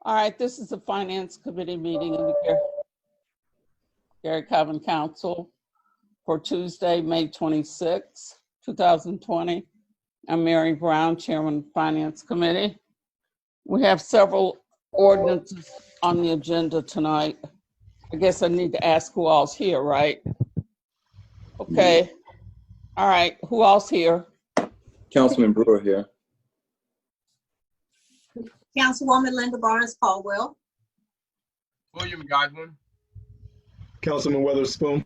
All right, this is the Finance Committee meeting in the Gary Common Council for Tuesday, May 26, 2020. I'm Mary Brown, Chairman of the Finance Committee. We have several ordinances on the agenda tonight. I guess I need to ask who else here, right? Okay. All right, who else here? Councilman Brewer here. Councilwoman Linda Barnes Caldwell. William Godwin. Councilman Weatherspoon.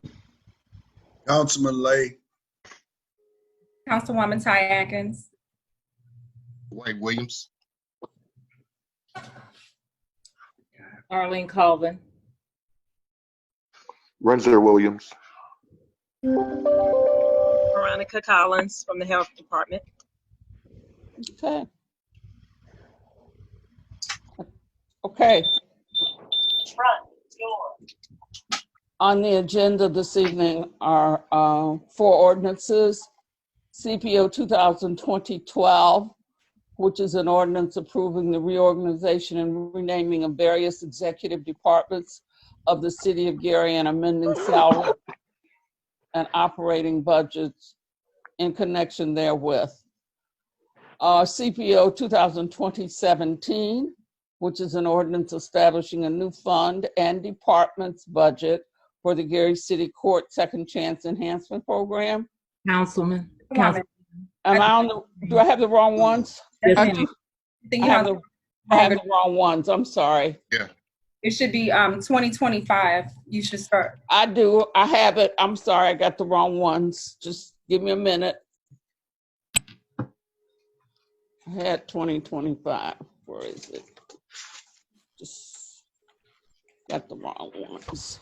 Councilman Lay. Councilwoman Ty Atkins. Dwight Williams. Arlene Colvin. Renzer Williams. Veronica Collins from the Health Department. Okay. Okay. On the agenda this evening are 4 ordinances. CPO 2020-12, which is an ordinance approving the reorganization and renaming of various executive departments of the City of Gary and amending salary and operating budgets in connection therewith. CPO 2020-17, which is an ordinance establishing a new fund and department's budget for the Gary City Court Second Chance Enhancement Program. Councilman. Do I have the wrong ones? Yes, I ma'am. do. I think I you have have the wrong ones. I'm sorry. it should be 2025. You should start. I do. I have it. I'm sorry. I got the wrong ones. Just give me a minute. I had 2025. Where is it? Just got the wrong ones.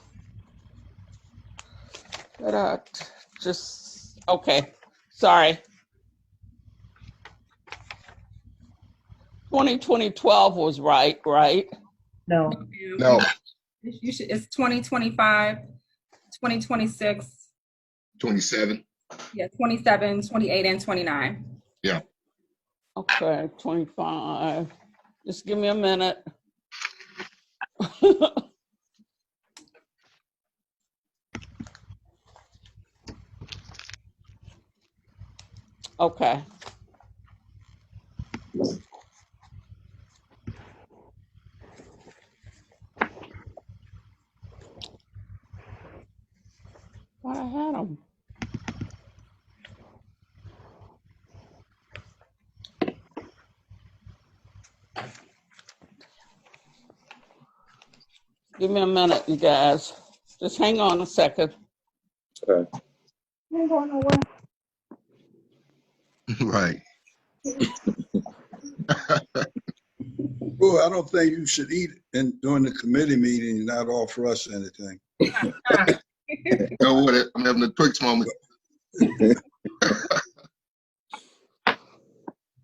Okay. Sorry. 2012 was right? No. No. You should. It's 2025, 2026. 27. Yeah, 27, 28, and 29. Yeah. Okay, 25. Just give me a minute. Okay. Thought I had them. Give me a minute, you guys. Just hang on a second. Okay. I'm going nowhere. Right. Well, I don't think you should eat during the committee meeting and not offer us anything. Go with it. I'm having a Twix moment.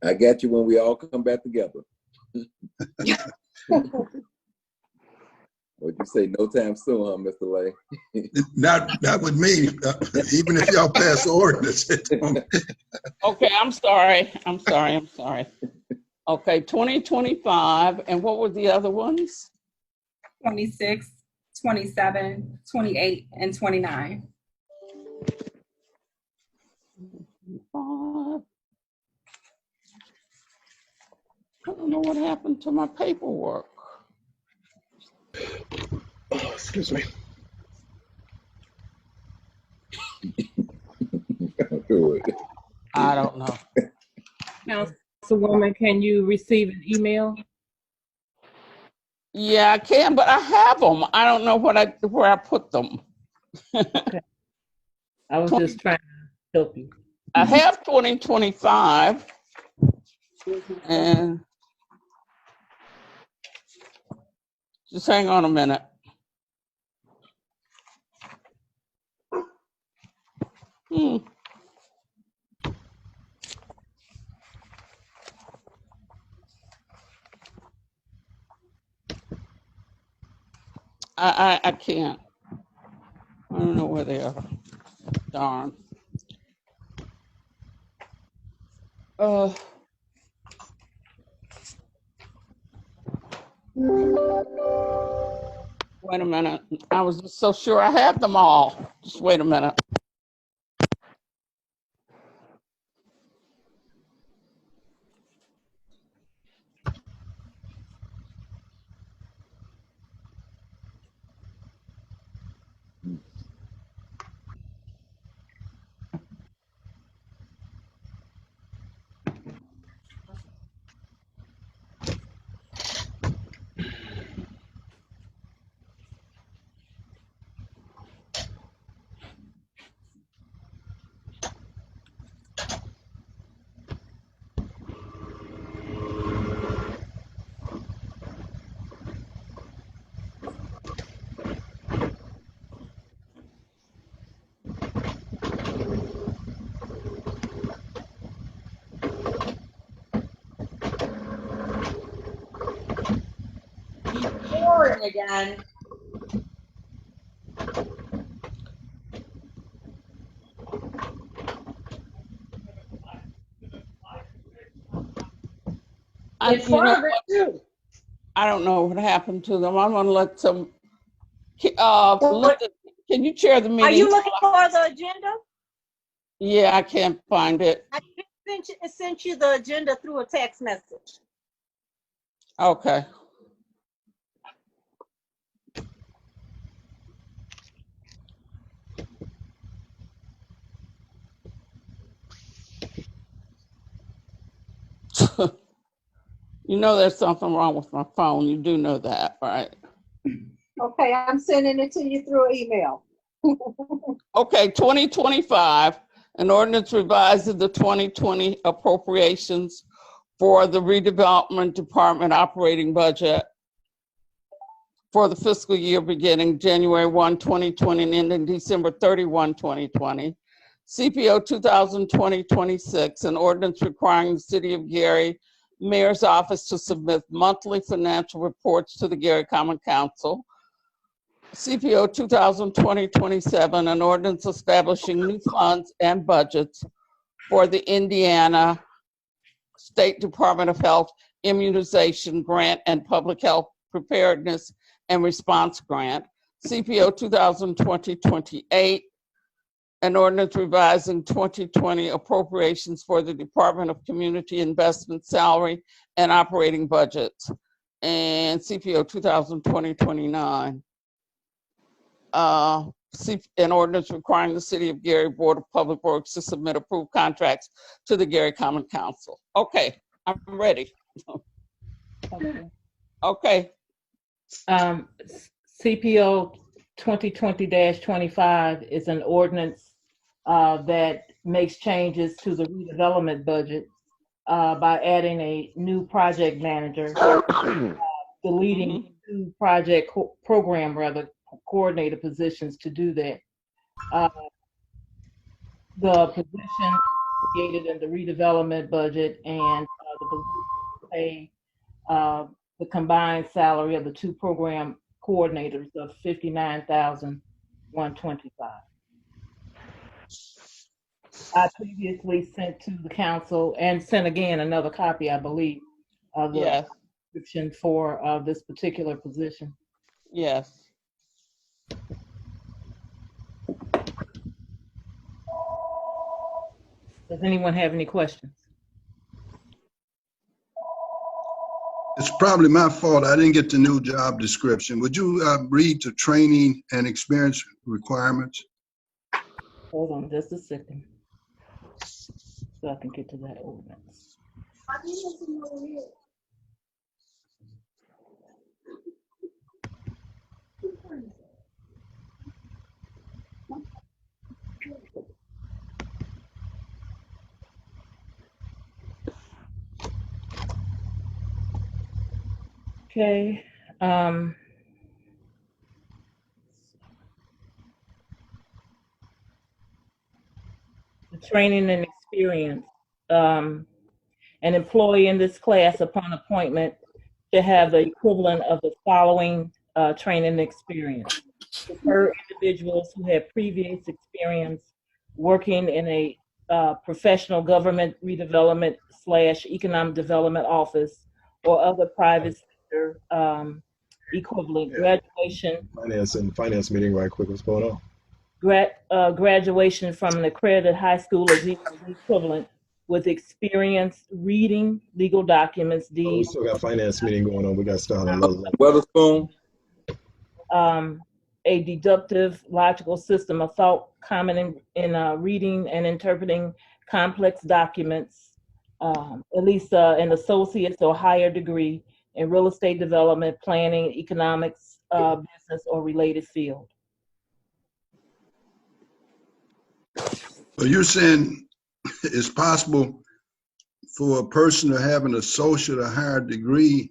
I got you when we all come back together. What'd you say? No time soon, huh, Mr. Lay? Not with me. Even if y'all pass the ordinance. Okay, I'm sorry. Okay, 2025, and what were the other ones? 26, 27, 28, and 29. 5. I don't know what happened to my paperwork. Oh, excuse me. Good. I don't know. Councilwoman, can you receive an email? Yeah, I can, but I have them. I don't know where I put them. Okay. I was just trying to help you. I have 2025, and just hang on a minute. I can't. I don't know where they are. Darn. Wait a minute. I was just so sure I had them all. Just wait a minute. Boring again. It's You know, Barbara too. I don't know what happened to them. I'm gonna let some, Linda, can you chair the meeting? Are you looking for the agenda? Yeah, I can't find it. I sent you the agenda through a text message. Okay. You know there's something wrong with my phone. You do know that, right? Okay, I'm sending it to you through email. Okay, 2025, an ordinance revising the 2020 appropriations for the redevelopment department operating budget for the fiscal year beginning January 1, 2020 and ending December 31, 2020. CPO 2020-26, an ordinance requiring the City of Gary Mayor's Office to submit monthly financial reports to the Gary Common Council. CPO 2020-27, an ordinance establishing new funds and budgets for the Indiana State Department of Health Immunization Grant and Public Health Preparedness and Response Grant. CPO 2020-28, an ordinance revising 2020 appropriations for the Department of Community Investment salary and operating budgets. And CPO 2020-29. An ordinance requiring the City of Gary Board of Public Works to submit approved contracts to the Gary Common Council. Okay, I'm ready. Okay. CPO 2020-25 is an ordinance that makes changes to the redevelopment budget by adding a new project manager, deleting two project program coordinator positions to do that. The position created in the redevelopment budget and the position pay the combined salary of the two program coordinators of $59,125. I previously sent to the council and sent again another copy, I believe, of the Yes. description for this particular position. Yes. Does anyone have any questions? It's probably my fault. I didn't get the new job description. Would you read the training and experience requirements? Hold on just a second so I can get to that ordinance. Okay. The training and experience. An employee in this class upon appointment should have the equivalent of the following training and experience. Prefer individuals who have previous experience working in a professional government redevelopment / economic development office or other private master equivalent. Yeah. Graduation Finance meeting right quick. What's going on? graduation from an accredited high school is equal to equivalent with experience reading legal documents, Oh, we deeds, still got finance meeting going on. We got to start on another. Weatherspoon, a deductive logical system of thought common in reading and interpreting complex documents, at least an associate's or higher degree in real estate development, planning, economics, business, or related field. So you're saying it's possible for a person to have an associate or higher degree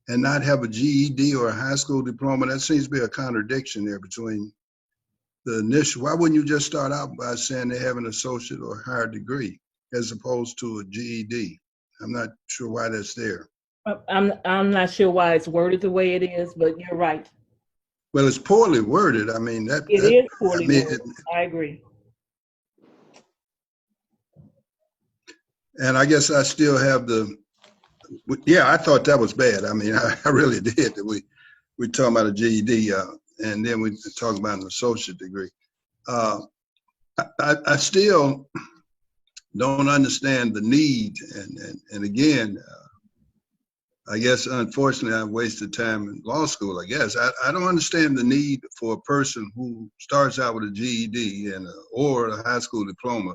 and not have a GED or a high school diploma? That seems to be a contradiction there between the initial. Why wouldn't you just start out by saying they have an associate or higher degree as opposed to a GED? I'm not sure why that's there. I'm not sure why it's worded the way it is, but you're right. Well, it's poorly worded. I mean, It is poorly worded. I agree. And I guess I still have yeah, I thought that was bad. I mean, I really did. That we talking about a GED, and then we talk about an associate degree. I still don't understand the need, and again, I guess unfortunately I've wasted time in law school. I guess I don't understand the need for a person who starts out with a GED or a high school diploma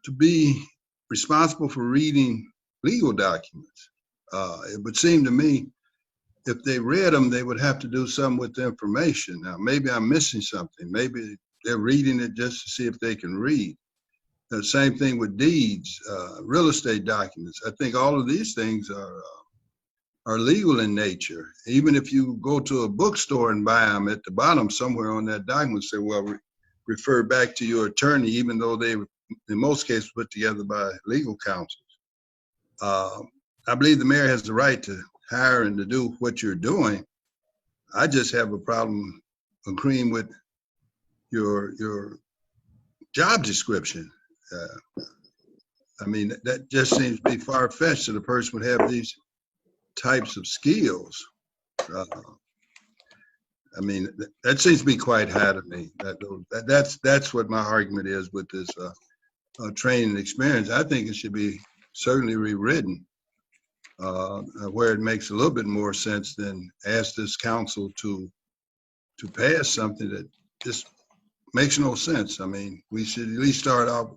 to be responsible for reading legal documents. It would seem to me if they read them, they would have to do something with the information. Now, maybe I'm missing something. Maybe they're reading it just to see if they can read. The same thing with deeds, real estate documents. I think all of these things are legal in nature. Even if you go to a bookstore and buy them, at the bottom somewhere on that document say, well, refer back to your attorney, even though they were in most cases put together by legal counsels. I believe the mayor has the right to hire and to do what you're doing. I just have a problem agreeing with your job description. I mean, that just seems to be far-fetched that a person would have these types of skills. I mean, that seems to be quite high to me. That's what my argument is with this training experience. I think it should be certainly rewritten where it makes a little bit more sense than ask this council to pass something that just makes no sense. I mean, we should at least start off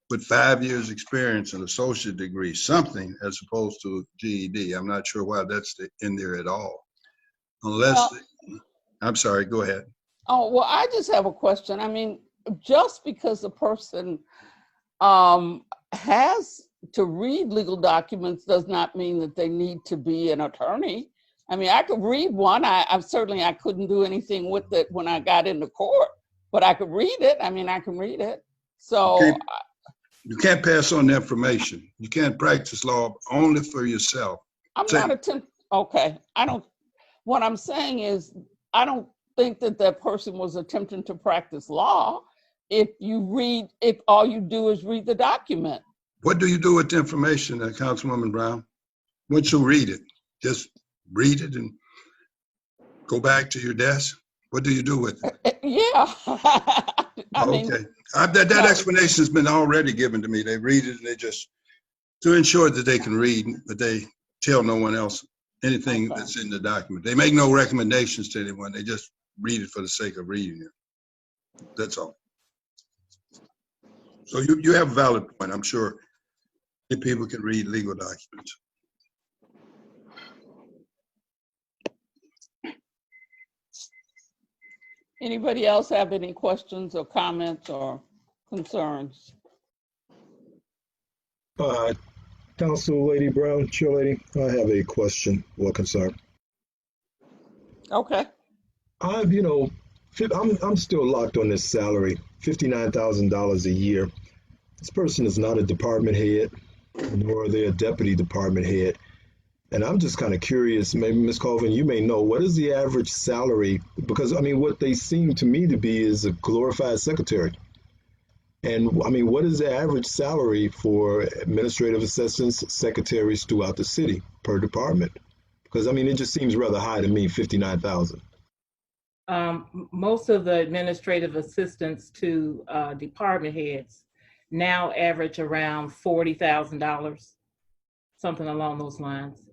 with 5 years experience, an associate degree, something as opposed to GED. I'm not sure why that's in there at all. Unless, I'm sorry, go ahead. Oh, well, I just have a question. I mean, just because a person has to read legal documents does not mean that they need to be an attorney. I mean, I could read one. I couldn't do anything with it when I got into court, but I could read it. I mean, I can read it. So you can't pass on the information. You can't practice law only for yourself. Okay. What I'm saying is, I don't think that person was attempting to practice law if all you do is read the document. What do you do with the information, Councilwoman Brown? Once you read it, just read it and go back to your desk? What do you do with it? Yeah. That explanation has been already given to me. They read it and they just, to ensure that they can read, but they tell no one else anything that's in the document. They make no recommendations to anyone. They just read it for the sake of reading it. That's all. So you have a valid point. I'm sure if people can read legal documents. Anybody else have any questions or comments or concerns? Council Lady Brown, Chair Lady, I have a question or concern. Okay. I'm still locked on this salary, $59,000 a year. This person is not a department head, nor are they a deputy department head. And I'm just kind of curious, maybe Ms. Colvin, you may know, what is the average salary? Because, I mean, what they seem to me to be is a glorified secretary. And, I mean, what is the average salary for administrative assistants, secretaries throughout the city per department? Because I mean, it just seems rather high to me, 59,000. Most of the administrative assistants to department heads now average around $40,000, something along those lines.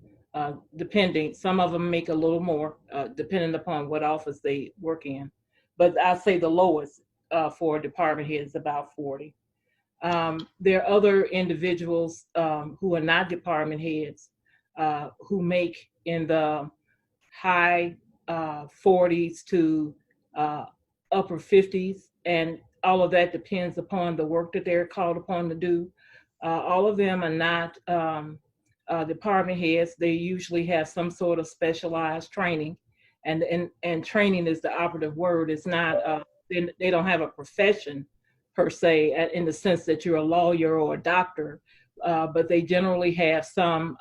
Depending, some of them make a little more, depending upon what office they work in. But I say the lowest for a department head is about 40. There are other individuals who are not department heads who make in the high 40s to upper 50s, and all of that depends upon the work that they're called upon to do. All of them are not department heads. They usually have some sort of specialized training, and training is the operative word. It's not, they don't have a profession per se in the sense that you're a lawyer or a doctor, but they generally have some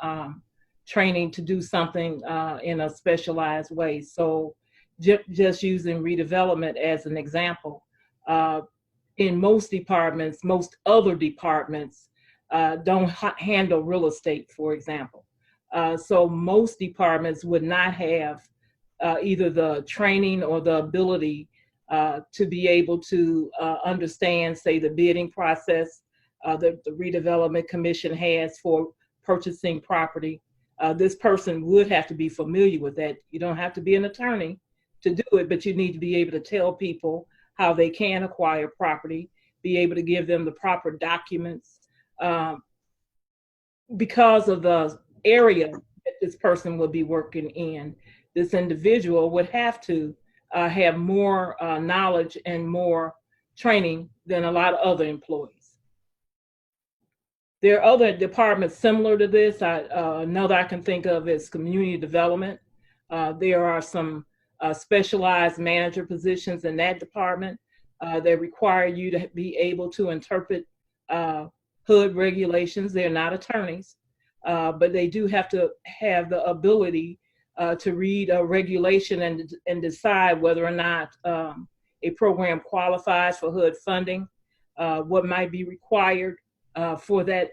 training to do something in a specialized way. So just using redevelopment as an example, in most departments, most other departments don't handle real estate, for example. So most departments would not have either the training or the ability to be able to understand, say, the bidding process that the redevelopment commission has for purchasing property. This person would have to be familiar with that. You don't have to be an attorney to do it, but you need to be able to tell people how they can acquire property, be able to give them the proper documents. Because of the area that this person will be working in, this individual would have to have more knowledge and more training than a lot of other employees. There are other departments similar to this. Another I can think of is community development. There are some specialized manager positions in that department that require you to be able to interpret HUD regulations. They're not attorneys, but they do have to have the ability to read a regulation and decide whether or not a program qualifies for HUD funding, what might be required for that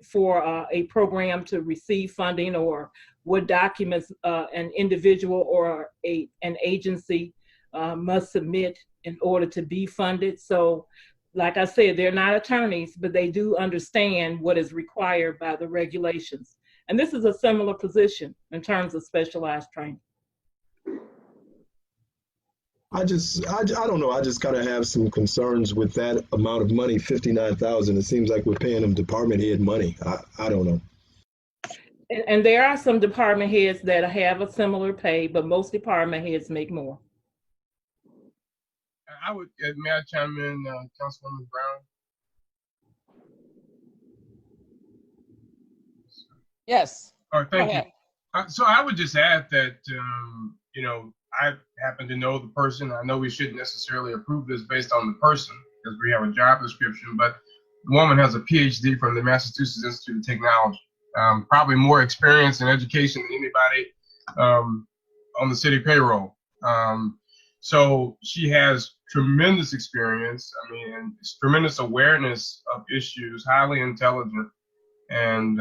for a program to receive funding, or what documents an individual or an agency must submit in order to be funded. So, like I said, they're not attorneys, but they do understand what is required by the regulations. And this is a similar position in terms of specialized training. I don't know. I just kind of have some concerns with that amount of money, 59,000. It seems like we're paying them department head money. I don't know. And there are some department heads that have a similar pay, but most department heads make more. I would, may I chime in, Councilwoman Brown? Yes. Oh, thank you. So I would just add that, you know, I happen to know the person. I know we shouldn't necessarily approve this based on the person because we have a job description, but the woman has a PhD from the Massachusetts Institute of Technology, probably more experience in education than anybody on the city payroll. So she has tremendous experience. I mean, and tremendous awareness of issues, highly intelligent, and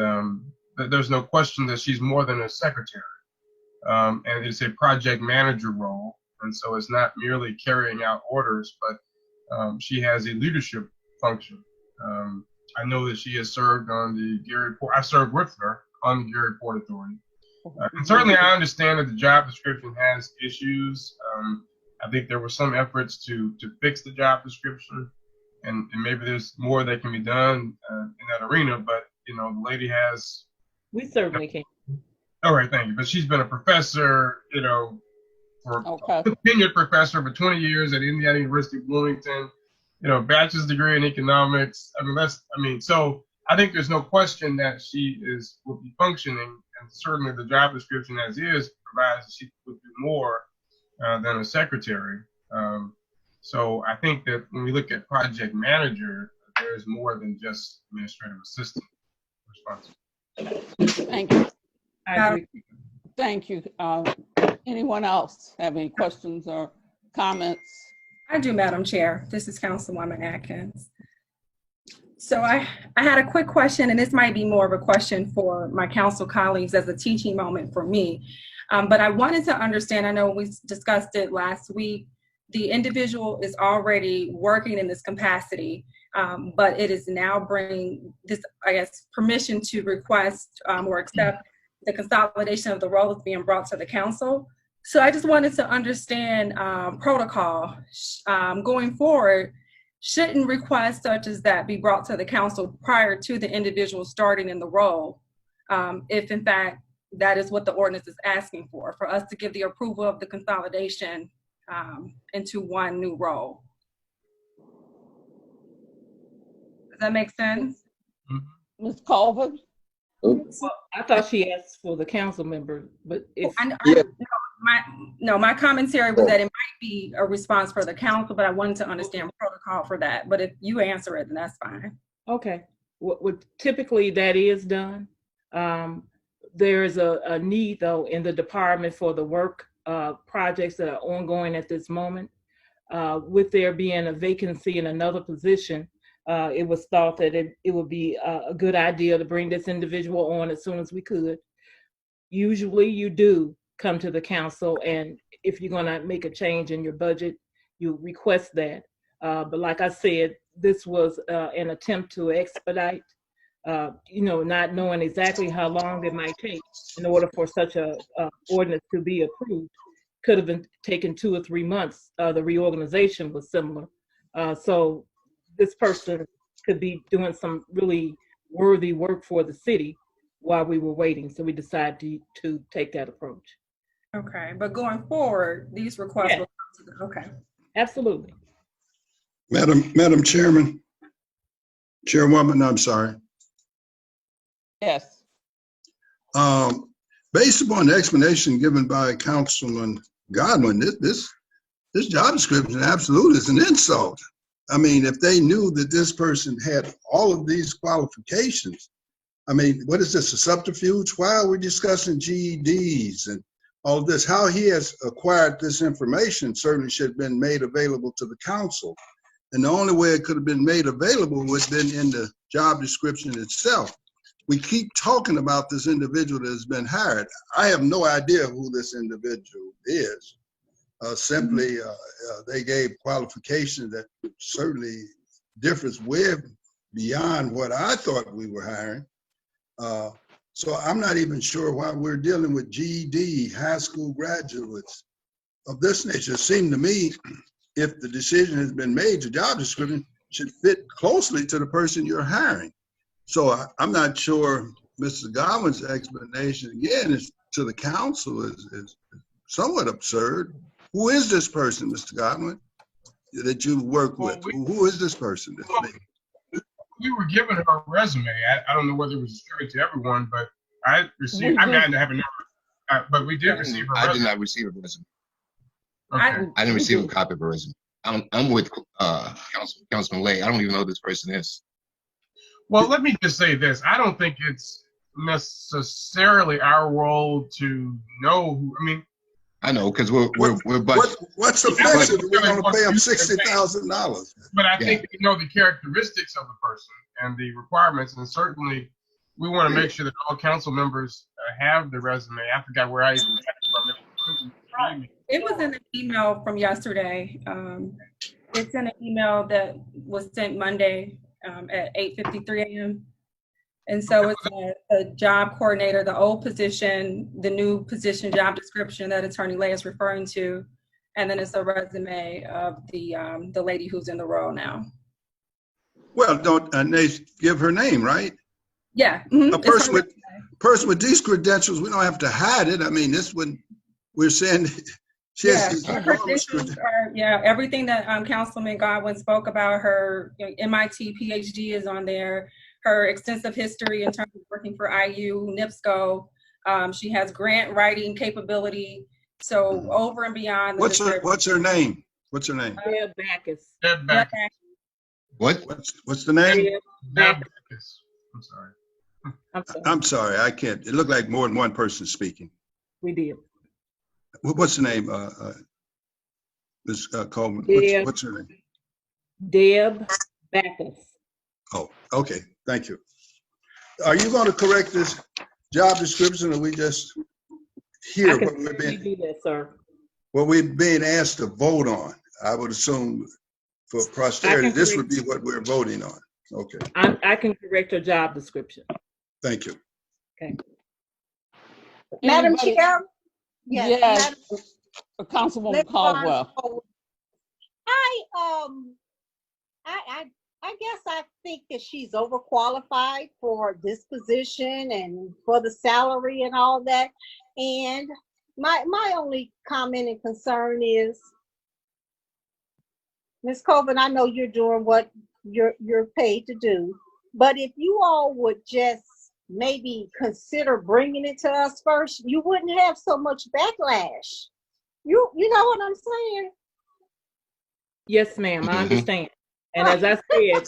there's no question that she's more than a secretary. And it's a project manager role. And so it's not merely carrying out orders, but she has a leadership function. I know that she has served on the Gary Port, I served with her on the Gary Port Authority. And certainly I understand that the job description has issues. I think there were some efforts to fix the job description, and maybe there's more that can be done in that arena, but you know, the lady has. We certainly can. All right, thank you. But she's been a professor, you know, for a tenured professor for 20 years at Indiana University Bloomington, you know, bachelor's degree in economics. I mean, so I think there's no question that she will be functioning, and certainly the job description as is provides that she would do more than a secretary. So I think that when we look at project manager, there's more than just administrative assistant responsibility. Thank you. Thank you. Anyone else have any questions or comments? I do, Madam Chair. This is Councilwoman Atkins. So I had a quick question, and this might be more of a question for my council colleagues as a teaching moment for me. But I wanted to understand, I know we discussed it last week, the individual is already working in this capacity, but it is now bringing this, I guess, permission to request or accept the consolidation of the role that's being brought to the council. So I just wanted to understand protocol going forward. Shouldn't requests such as that be brought to the council prior to the individual starting in the role, if in fact that is what the ordinance is asking for us to give the approval of the consolidation into one new role? Does that make sense? Ms. Colvin? Oh, I thought she asked for the council member, but if Yeah. My commentary was that it might be a response for the council, but I wanted to understand protocol for that. But if you answer it, then that's fine. okay, what typically that is done. There is a need though in the department for the work projects that are ongoing at this moment. With there being a vacancy in another position, it was thought that it would be a good idea to bring this individual on as soon as we could. Usually you do come to the council, and if you're gonna make a change in your budget, you request that. But like I said, this was an attempt to expedite, not knowing exactly how long it might take in order for such a ordinance to be approved. Could have been taken 2 or 3 months. The reorganization was similar. So this person could be doing some really worthy work for the city while we were waiting. So we decided to take that approach. Okay, but going forward, these requests will come to the, okay. Absolutely. Madam Chairwoman, I'm sorry. Yes. Based upon the explanation given by Councilman Godwin, this job description absolutely is an insult. I mean, if they knew that this person had all of these qualifications, I mean, what is this, a subterfuge? Why are we discussing GEDs and all of this? How he has acquired this information certainly should have been made available to the council. And the only way it could have been made available would have been in the job description itself. We keep talking about this individual that has been hired. I have no idea who this individual is. Simply, they gave qualifications that certainly differs way beyond what I thought we were hiring. So I'm not even sure why we're dealing with GED, high school graduates of this nature. It seemed to me, if the decision has been made, the job description should fit closely to the person you're hiring. So I'm not sure Mr. Godwin's explanation, again, is to the council is somewhat absurd. Who is this person, Mr. Godwin, that you work with? Who is this person? We were given her resume. I don't know whether it was distributed to everyone, but I received, I mean, I didn't have a number, but we did receive her resume. I did not receive a resume. Okay. I didn't receive a copy of a resume. I'm with Councilman Lay. I don't even know who this person is. Well, let me just say this. I don't think it's necessarily our role to know who, I mean. I know, because we're budget. What's offensive? We're going to pay them $60,000. But I think we know the characteristics of the person and the requirements, and certainly we want to make sure that all council members have the resume. I forgot where I even got it from. It was in an email from yesterday. It's in an email that was sent Monday at 8:53 a.m. And so it's a job coordinator, the old position, the new position job description that Attorney Lay is referring to, and then it's a resume of the lady who's in the role now. Well, don't they give her name, right? Yeah. A person with these credentials, we don't have to hide it. I mean, this one, we're saying she has her credentials are, everything that Councilman Godwin spoke about, her MIT PhD is on there. Her extensive history in terms of working for IU, NIPSCO. She has grant writing capability. So over and beyond. What's her name? What's her name? Deb Backus. Deb Backus. What's the name? Deb Backus. I'm sorry. I'm sorry. I can't. It looked like more than one person speaking. We did. What's the name, Ms. Coleman? What's her name? Deb Backus. Oh, okay, thank you. Are you going to correct this job description, or we just I hear can what we're certainly being, do that, sir. what we're being asked to vote on? I would assume for posterity, this would be what we're voting on. Okay, I can correct your job description. thank you. Madam Anybody- Chair? Yes, Madam- Councilwoman Ms. Caldwell. Barnes, I guess I think that she's overqualified for this position and for the salary and all that. And my only comment and concern is, Ms. Colvin, I know you're doing what you're paid to do, but if you all would just maybe consider bringing it to us first, you wouldn't have so much backlash. You know what I'm saying? Yes, ma'am, I Mhm. understand. And as I said,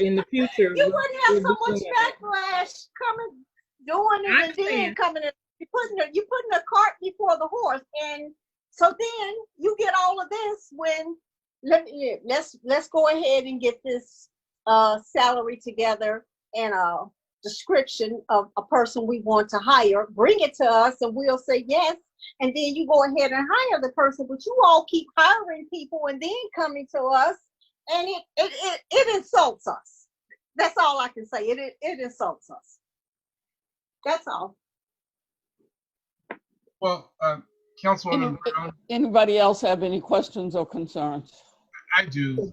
in the future. You wouldn't have so we'll much be doing that. backlash coming, doing it, I and then understand. coming in. You're putting the cart before the horse, and so then you get all of this when let's go ahead and get this salary together and a description of a person we want to hire. Bring it to us, and we'll say yes. And then you go ahead and hire the person, but you all keep hiring people and then coming to us, and it insults us. That's all I can say. It insults us. That's all. Well, Councilwoman Brown, Anybody else have any questions or concerns? I do.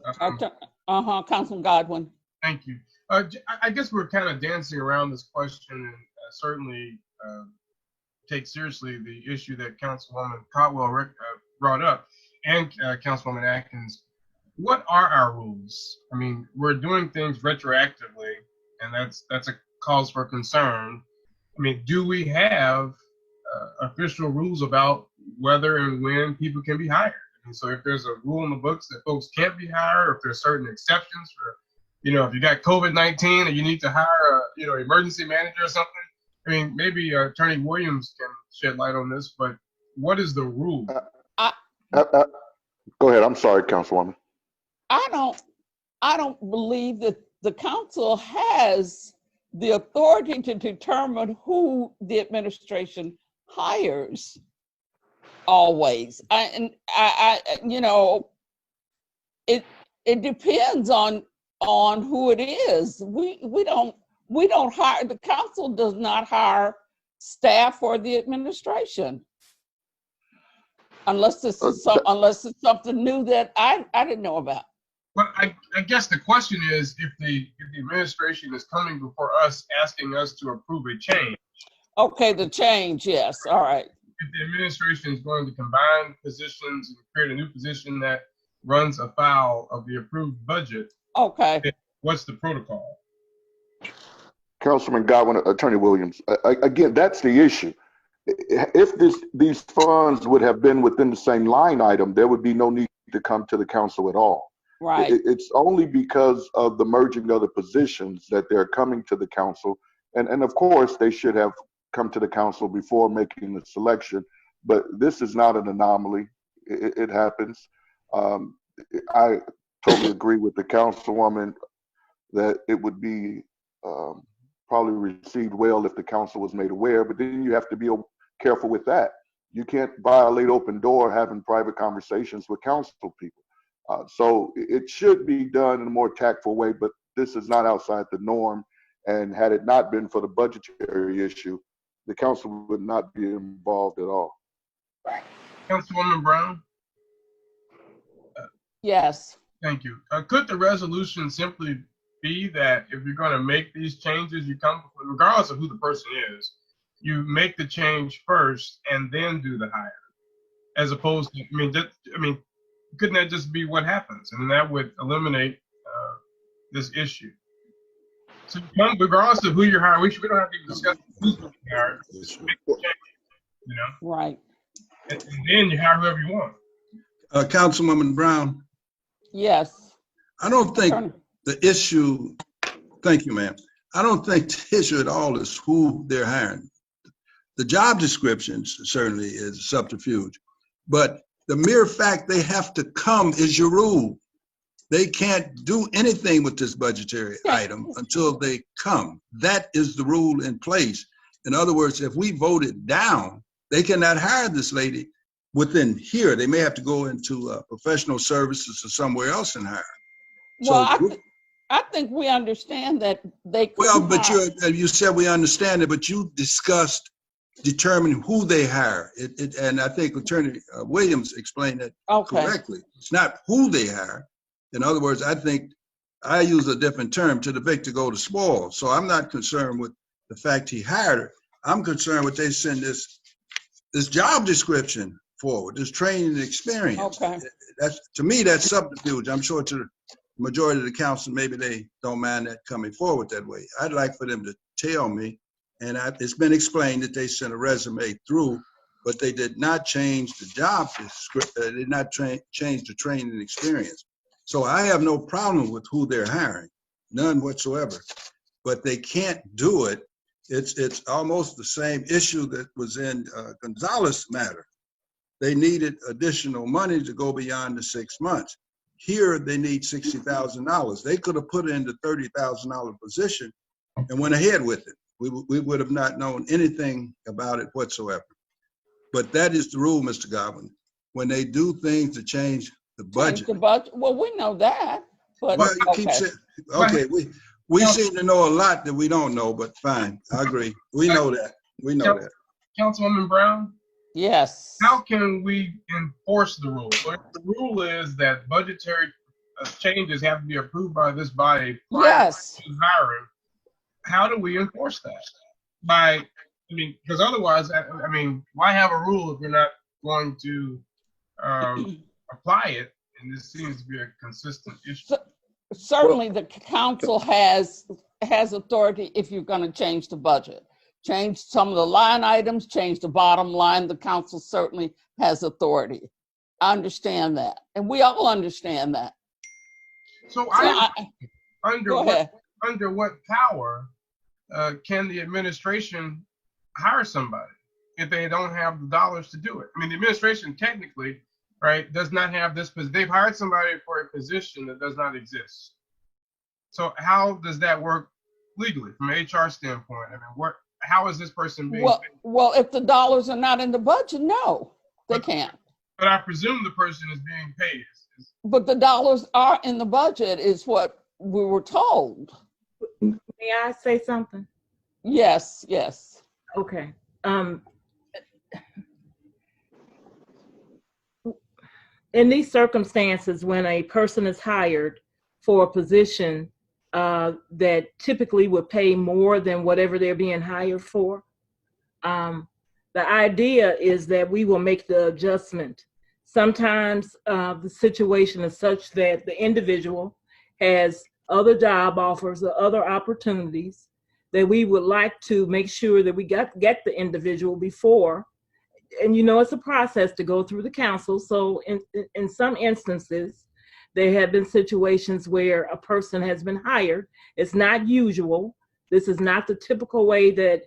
Councilman Godwin. Thank you. I guess we're kind of dancing around this question, and certainly take seriously the issue that Councilwoman Caldwell brought up, and Councilwoman Atkins. What are our rules? I mean, we're doing things retroactively, and that's a cause for concern. I mean, do we have official rules about whether and when people can be hired? And so if there's a rule in the books that folks can't be hired, or if there's certain exceptions for, if you got COVID-19 and you need to hire a, emergency manager or something, I mean, maybe Attorney Williams can shed light on this, but what is the rule? Go ahead. I'm sorry, Councilwoman. I don't believe that the council has the authority to determine who the administration hires always. It depends on who it is. We don't hire, the council does not hire staff for the administration. Unless it's something new that I didn't know about. But I guess the question is, if the administration is coming before us asking us to approve a change. Okay, the change, yes, all right. If the administration is going to combine positions and create a new position that runs afoul of the approved budget, okay, what's the protocol? Councilman Godwin, Attorney Williams. Again, that's the issue. If these funds would have been within the same line item, there would be no need to come to the council at all. right. It's only because of the merging of the positions that they're coming to the council. And of course, they should have come to the council before making the selection. But this is not an anomaly. It happens. I totally agree with the councilwoman that it would be probably received well if the council was made aware, but then you have to be careful with that. You can't violate open door having private conversations with council people. So it should be done in a more tactful way, but this is not outside the norm. And had it not been for the budgetary issue, the council would not be involved at all. Councilwoman Brown? Yes. Thank you. Could the resolution simply be that if you're going to make these changes, you come, regardless of who the person is, you make the change first and then do the hire, as opposed to, couldn't that just be what happens? And that would eliminate this issue. So regardless of who you're hiring, we don't have to discuss who's going to be hired. Just make the change, Right. And then you hire whoever you want. Councilwoman Brown, Yes. I don't think Attorney. the issue, thank you, ma'am. I don't think the issue at all is who they're hiring. The job descriptions certainly is a subterfuge, but the mere fact they have to come is your rule. They can't do anything with this budgetary item until they come. That is the rule in place. In other words, if we vote it down, they cannot hire this lady within here. They may have to go into professional services or somewhere else and hire. Well, I think we understand that they could. Well, but you said we understand it, but you discussed determining who they hire. And I think Attorney Williams explained that correctly. It's not who they hire. In other words, I think I use a different term, to the victor go the spoil. So I'm not concerned with the fact he hired her. I'm concerned with they send this job description forward, this training and experience. Okay. That's, to me, that's subterfuge. I'm sure to the majority of the council, maybe they don't mind that coming forward that way. I'd like for them to tell me, and it's been explained that they sent a resume through, but they did not change the job description. They did not change the training and experience. So I have no problem with who they're hiring, none whatsoever. But they can't do it. It's almost the same issue that was in Gonzalez matter. They needed additional money to go beyond the 6 months. Here they need $60,000. They could have put it in the $30,000 position and went ahead with it. We would have not known anything about it whatsoever. But that is the rule, Mr. Godwin. When they do things to change the budget. Well, we know that. But well, you keep saying, okay, we seem to know a lot that we don't know, but fine, I agree. We know that. We know that. Councilwoman Brown? Yes. How can we enforce the rule? Well, the rule is that budgetary changes have to be approved by this body prior to hiring. How do we enforce that? Because otherwise, why have a rule if you're not going to apply it? And this seems to be a consistent issue. Certainly, the council has authority if you're going to change the budget. Change some of the line items, change the bottom line. The council certainly has authority. I understand that. And we all understand that. Under what power can the administration hire somebody if they don't have the dollars to do it? I mean, the administration technically, right, does not have this, they've hired somebody for a position that does not exist. So how does that work legally from an HR standpoint? I mean, how is this person being paid? Well, if the dollars are not in the budget, no, they can't. But I presume the person is being paid. But the dollars are in the budget is what we were told. May I say something? Yes. Okay. In these circumstances, when a person is hired for a position that typically would pay more than whatever they're being hired for, the idea is that we will make the adjustment. Sometimes the situation is such that the individual has other job offers or other opportunities that we would like to make sure that we get the individual before. And it's a process to go through the council. So in some instances, there have been situations where a person has been hired. It's not usual. This is not the typical way that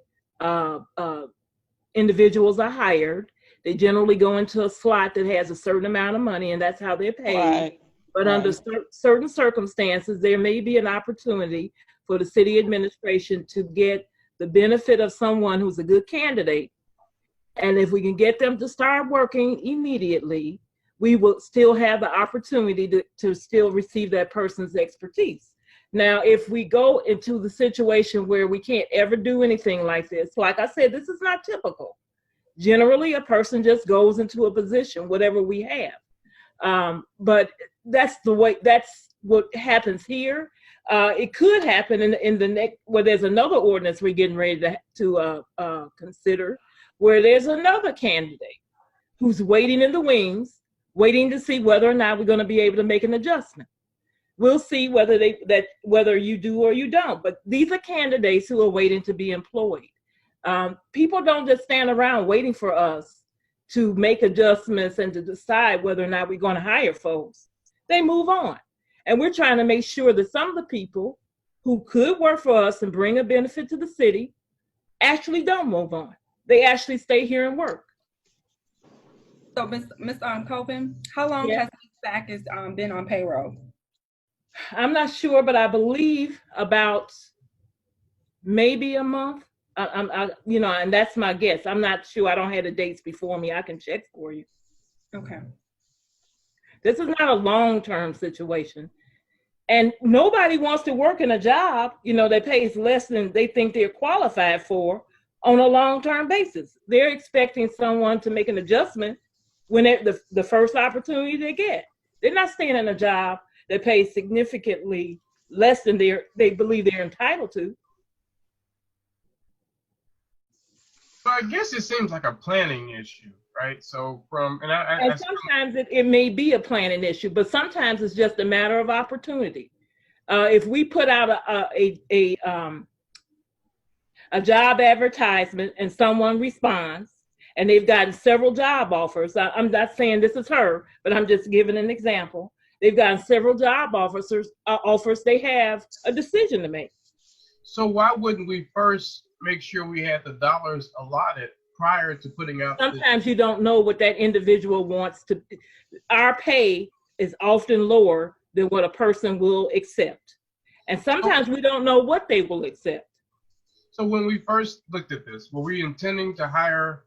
individuals are hired. They generally go into a slot that has a certain amount of money, and that's how they're paid. Right. But under certain circumstances, there may be an opportunity for the city administration to get the benefit of someone who's a good candidate. And if we can get them to start working immediately, we will still have the opportunity to still receive that person's expertise. Now, if we go into the situation where we can't ever do anything like this, like I said, this is not typical. Generally, a person just goes into a position, whatever we have. But that's what happens here. It could happen in the next, where there's another ordinance we're getting ready to consider, where there's another candidate who's waiting in the wings, waiting to see whether or not we're going to be able to make an adjustment. We'll see whether you do or you don't. But these are candidates who are waiting to be employed. People don't just stand around waiting for us to make adjustments and to decide whether or not we're going to hire folks. They move on. And we're trying to make sure that some of the people who could work for us and bring a benefit to the city actually don't move on. They actually stay here and work. So, Ms. Coben, how long has SAC been on payroll? I'm not sure, but I believe about maybe a month. And that's my guess. I'm not sure. I don't have the dates before me. I can check for you. Okay. This is not a long-term situation. And nobody wants to work in a job, that pays less than they think they're qualified for on a long-term basis. They're expecting someone to make an adjustment when the first opportunity they get. They're not staying in a job that pays significantly less than they believe they're entitled to. So I guess it seems like a planning issue, right? So And sometimes it may be a planning issue, but sometimes it's just a matter of opportunity. If we put out a job advertisement and someone responds, and they've gotten several job offers. I'm not saying this is her, but I'm just giving an example. They've gotten several job offers. They have a decision to make. So why wouldn't we first make sure we had the dollars allotted prior to putting out? Sometimes you don't know what that individual wants to. Our pay is often lower than what a person will accept. And sometimes we don't know what they will accept. So when we first looked at this, were we intending to hire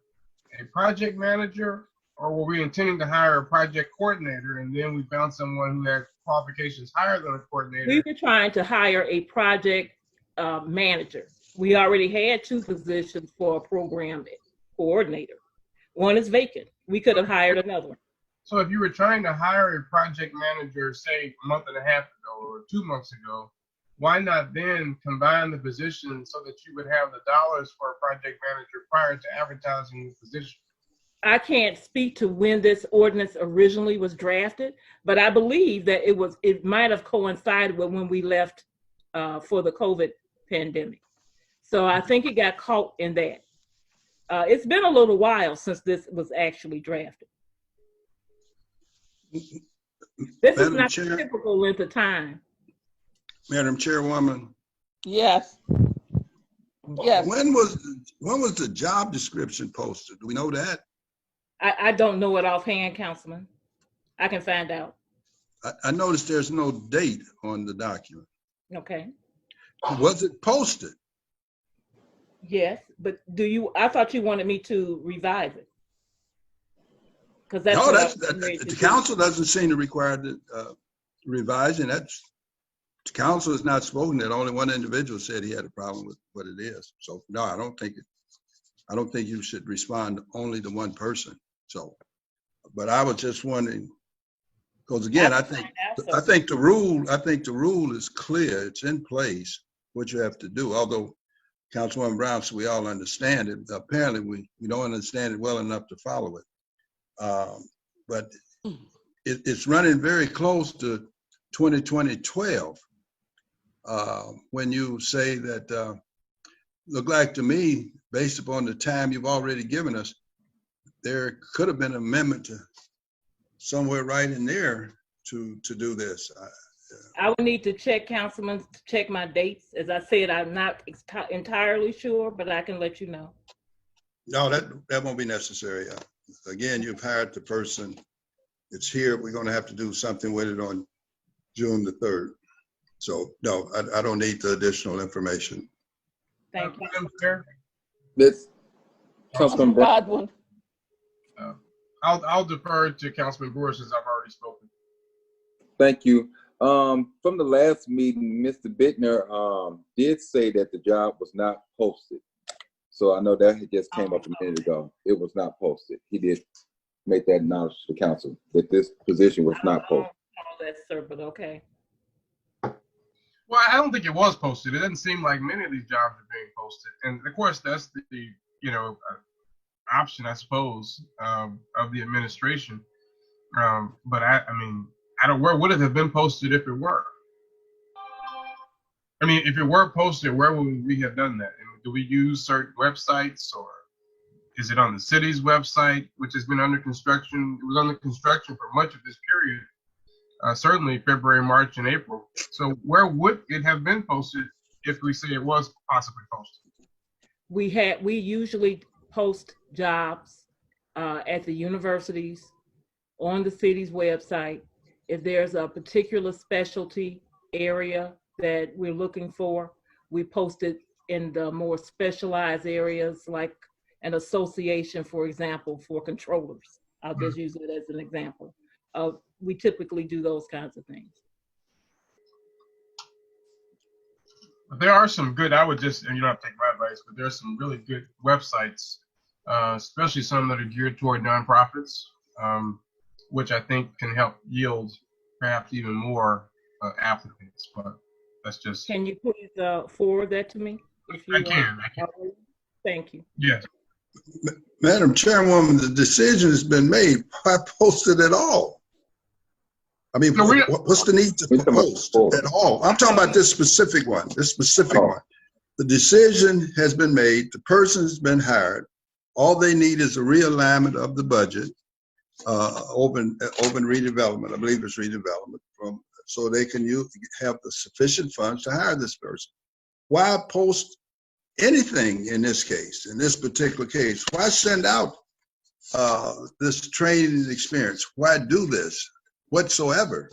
a project manager, or were we intending to hire a project coordinator, and then we found someone who had qualifications higher than a coordinator? We were trying to hire a project manager. We already had 2 positions for a program coordinator. One is vacant. We could have hired another one. So if you were trying to hire a project manager, say a month and a half ago or 2 months ago, why not then combine the positions so that you would have the dollars for a project manager prior to advertising the position? I can't speak to when this ordinance originally was drafted, but I believe that it might have coincided with when we left for the COVID pandemic. So I think it got caught in that. It's been a little while since this was actually drafted. This is not the typical length of time. Madam Chairwoman. Yes. Yes. When was the job description posted? Do we know that? I don't know it offhand, Councilman. I can find out. I noticed there's no date on the document. Okay. Was it posted? Yes, but I thought you wanted me to revise it. Because the council doesn't seem to require the revising. The council has not spoken. That only one individual said he had a problem with what it is. So no, I don't think you should respond only to one person. So, but I was just wondering, because again, I think the rule is clear. It's in place what you have to do. Although Councilwoman Brown, so we all understand it. Apparently, we don't understand it well enough to follow it. But it's running very close to 2012 when you say that, look like to me, based upon the time you've already given us, there could have been an amendment to somewhere right in there to do this. I would need to check, Councilman, to check my dates. As I said, I'm not entirely sure, but I can let you know. No, that won't be necessary. Again, you've hired the person. It's here. We're going to have to do something with it on June the 3rd. So no, I don't need the additional information. Thank you. Madam Chair? This Councilman Brown. Godwin. I'll defer to Councilman Brewer since I've already spoken. Thank you. From the last meeting, Mr. Bittner did say that the job was not posted. So I know that it just came up a minute ago. It was not posted. He did make that knowledge to the council that this position was not posted. Oh, that's sir, but okay. Well, I don't think it was posted. It doesn't seem like many of these jobs are being posted. And of course, that's the option, I suppose, of the administration. But I mean, where would it have been posted if it were? I mean, if it were posted, where would we have done that? And do we use certain websites, or is it on the city's website, which has been under construction? It was under construction for much of this period, certainly February, March, and April. So where would it have been posted if we say it was possibly posted? We usually post jobs at the universities, on the city's website. If there's a particular specialty area that we're looking for. We post it in the more specialized areas, like an association, for example, for controllers. I'll just use it as an example. We typically do those kinds of things. There are some good, I would just, and you don't have to take my advice, but there's some really good websites, especially some that are geared toward nonprofits, which I think can help yield perhaps even more applicants. But that's just. Can you please forward that to me? If you I can. Thank you. Yes. Madam Chairwoman, the decision has been made. Why post it at all? I mean, what's the need to post at all? I'm talking about this specific one, one. The decision has been made. The person has been hired. All they need is a realignment of the budget, open redevelopment. I believe it's redevelopment, so they can have the sufficient funds to hire this person. Why post anything in this case, in this particular case? Why send out this training experience? Why do this whatsoever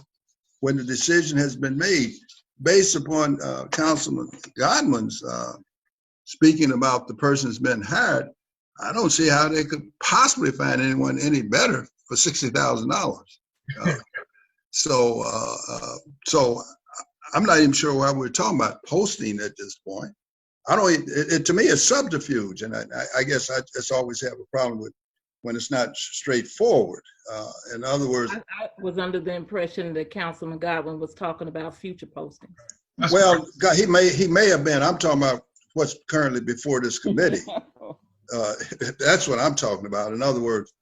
when the decision has been made based upon Councilman Godwin's speaking about the person that's been hired? I don't see how they could possibly find anyone any better for $60,000. So I'm not even sure why we're talking about posting at this point. I don't. To me, it's subterfuge, and I guess I just always have a problem with when it's not straightforward. In other words, I was under the impression that Councilman Godwin was talking about future postings. Well, God, he may have been. I'm talking about what's currently before this committee. That's what I'm talking about. In other words,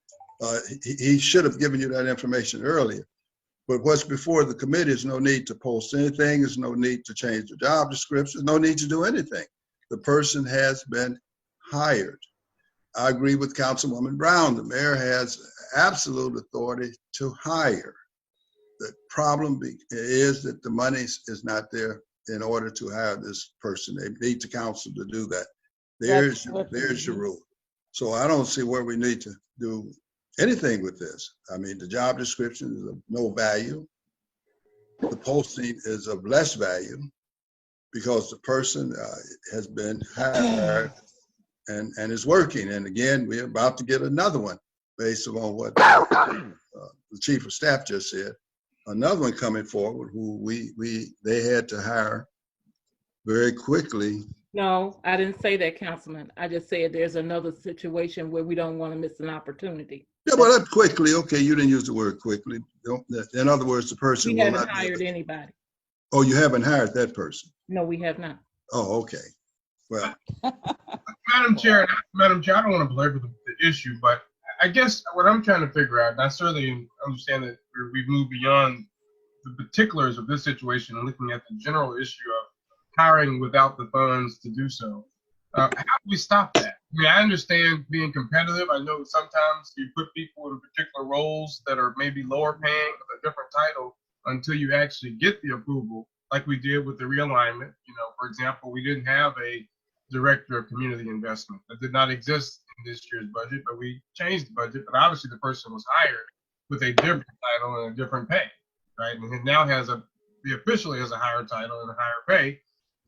he should have given you that information earlier. But what's before the committee is no need to post anything. There's no need to change the job description. No need to do anything. The person has been hired. I agree with Councilwoman Brown. The mayor has absolute authority to hire. The problem is that the money is not there in order to hire this person. They need the council to do that. There's your rule. So I don't see where we need to do anything with this. I mean, the job description is of no value. The posting is of less value because the person has been hired and is working. And again, we're about to get another one based on what the chief of staff just said. Another one coming forward who they had to hire very quickly. No, I didn't say that, Councilman. I just said there's another situation where we don't want to miss an opportunity. Yeah, well, that quickly. Okay, you didn't use the word quickly. In other words, the person we haven't hired anybody. Oh, you haven't hired that person? No, we have not. Oh, okay. Well, Madam Chair, I don't want to belabor the issue, but I guess what I'm trying to figure out, and I certainly understand that we've moved beyond the particulars of this situation and looking at the general issue of hiring without the funds to do so. How do we stop that? I mean, I understand being competitive. I know sometimes you put people in particular roles that are maybe lower paying with a different title until you actually get the approval, like we did with the realignment. You know, for example, we didn't have a director of community investment. That did not exist in this year's budget, but we changed the budget. But obviously the person was hired with a different title and a different pay, right? And it now he officially has a higher title and a higher pay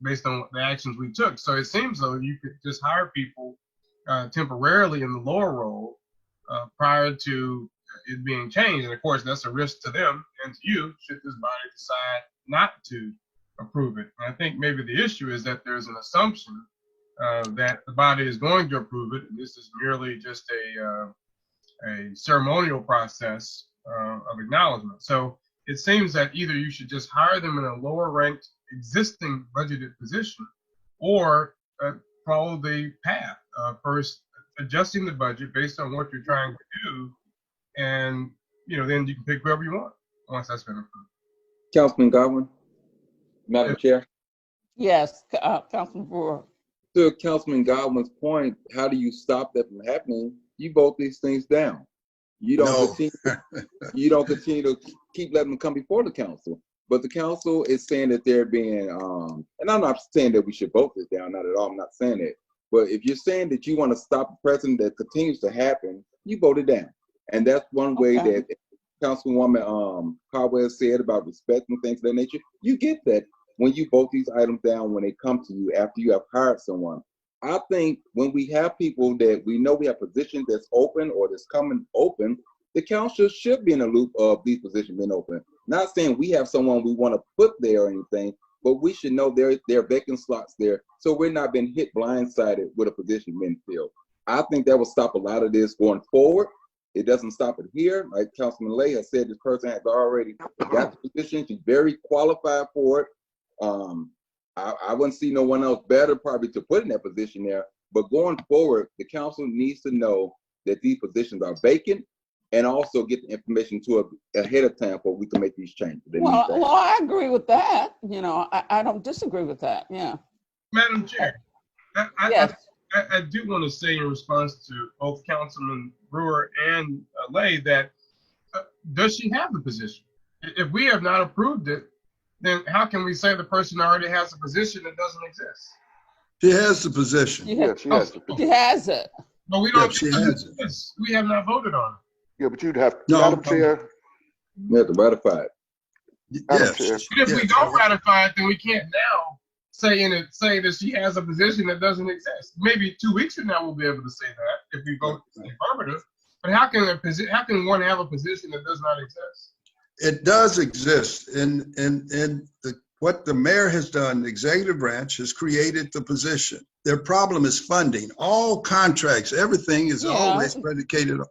based on the actions we took. So it seems though you could just hire people temporarily in the lower role prior to it being changed. And of course, that's a risk to them and to you should this body decide not to approve it. And I think maybe the issue is that there's an assumption that the body is going to approve it. And this is merely just a ceremonial process of acknowledgement. So it seems that either you should just hire them in a lower ranked existing budgeted position or follow the path first adjusting the budget based on what you're trying to do, and then you can pick whoever you want once that's been approved. Councilman Godwin, Madam Chair. Yes, Councilman Brewer. To Councilman Godwin's point, how do you stop that from happening? You vote these things down. You don't continue to keep letting them come before the council. But the council is saying that they're being, and I'm not saying that we should vote this down, not at all, I'm not saying that. But if you're saying that you want to stop a precedent that continues to happen, you vote it down. And that's one way that Councilwoman Caldwell said about respect and things of that nature, you get that when you vote these items down when they come to you after you have hired someone. I think when we have people that we know we have positions that's open or that's coming open, the council should be in the loop of these positions being open. Not saying we have someone we want to put there or anything, but we should know there are vacant slots there, so we're not being hit blindsided with a position being filled. I think that will stop a lot of this going forward. It doesn't stop it here. Like Councilman Lay has said, this person has already got the position. She's very qualified for it. I wouldn't see no one else better probably to put in that position there. But going forward, the council needs to know that these positions are vacant and also get the information to us ahead of time before we can make these changes. Well, I agree with that. You know, I don't disagree with that. Yeah. Madam Chair, Yes. I do want to say in response to both Councilman Brewer and Lay that does she have the position? If we have not approved it, then how can we say the person already has a position that doesn't exist? She has the position. Yeah, she has the She has it. But we don't. Yeah, she has it. We have not voted on it. Yeah, but you'd have, No. Madam Chair, We have to ratify it. Madam Yes. Chair, But if we don't ratify it, then we can't now say that she has a position that doesn't exist. Maybe 2 weeks from now we'll be able to say that if we vote affirmative. But how can one have a position that does not exist? It does exist, and what the mayor has done, the executive branch has created the position. Their problem is funding. All contracts, everything is always predicated on.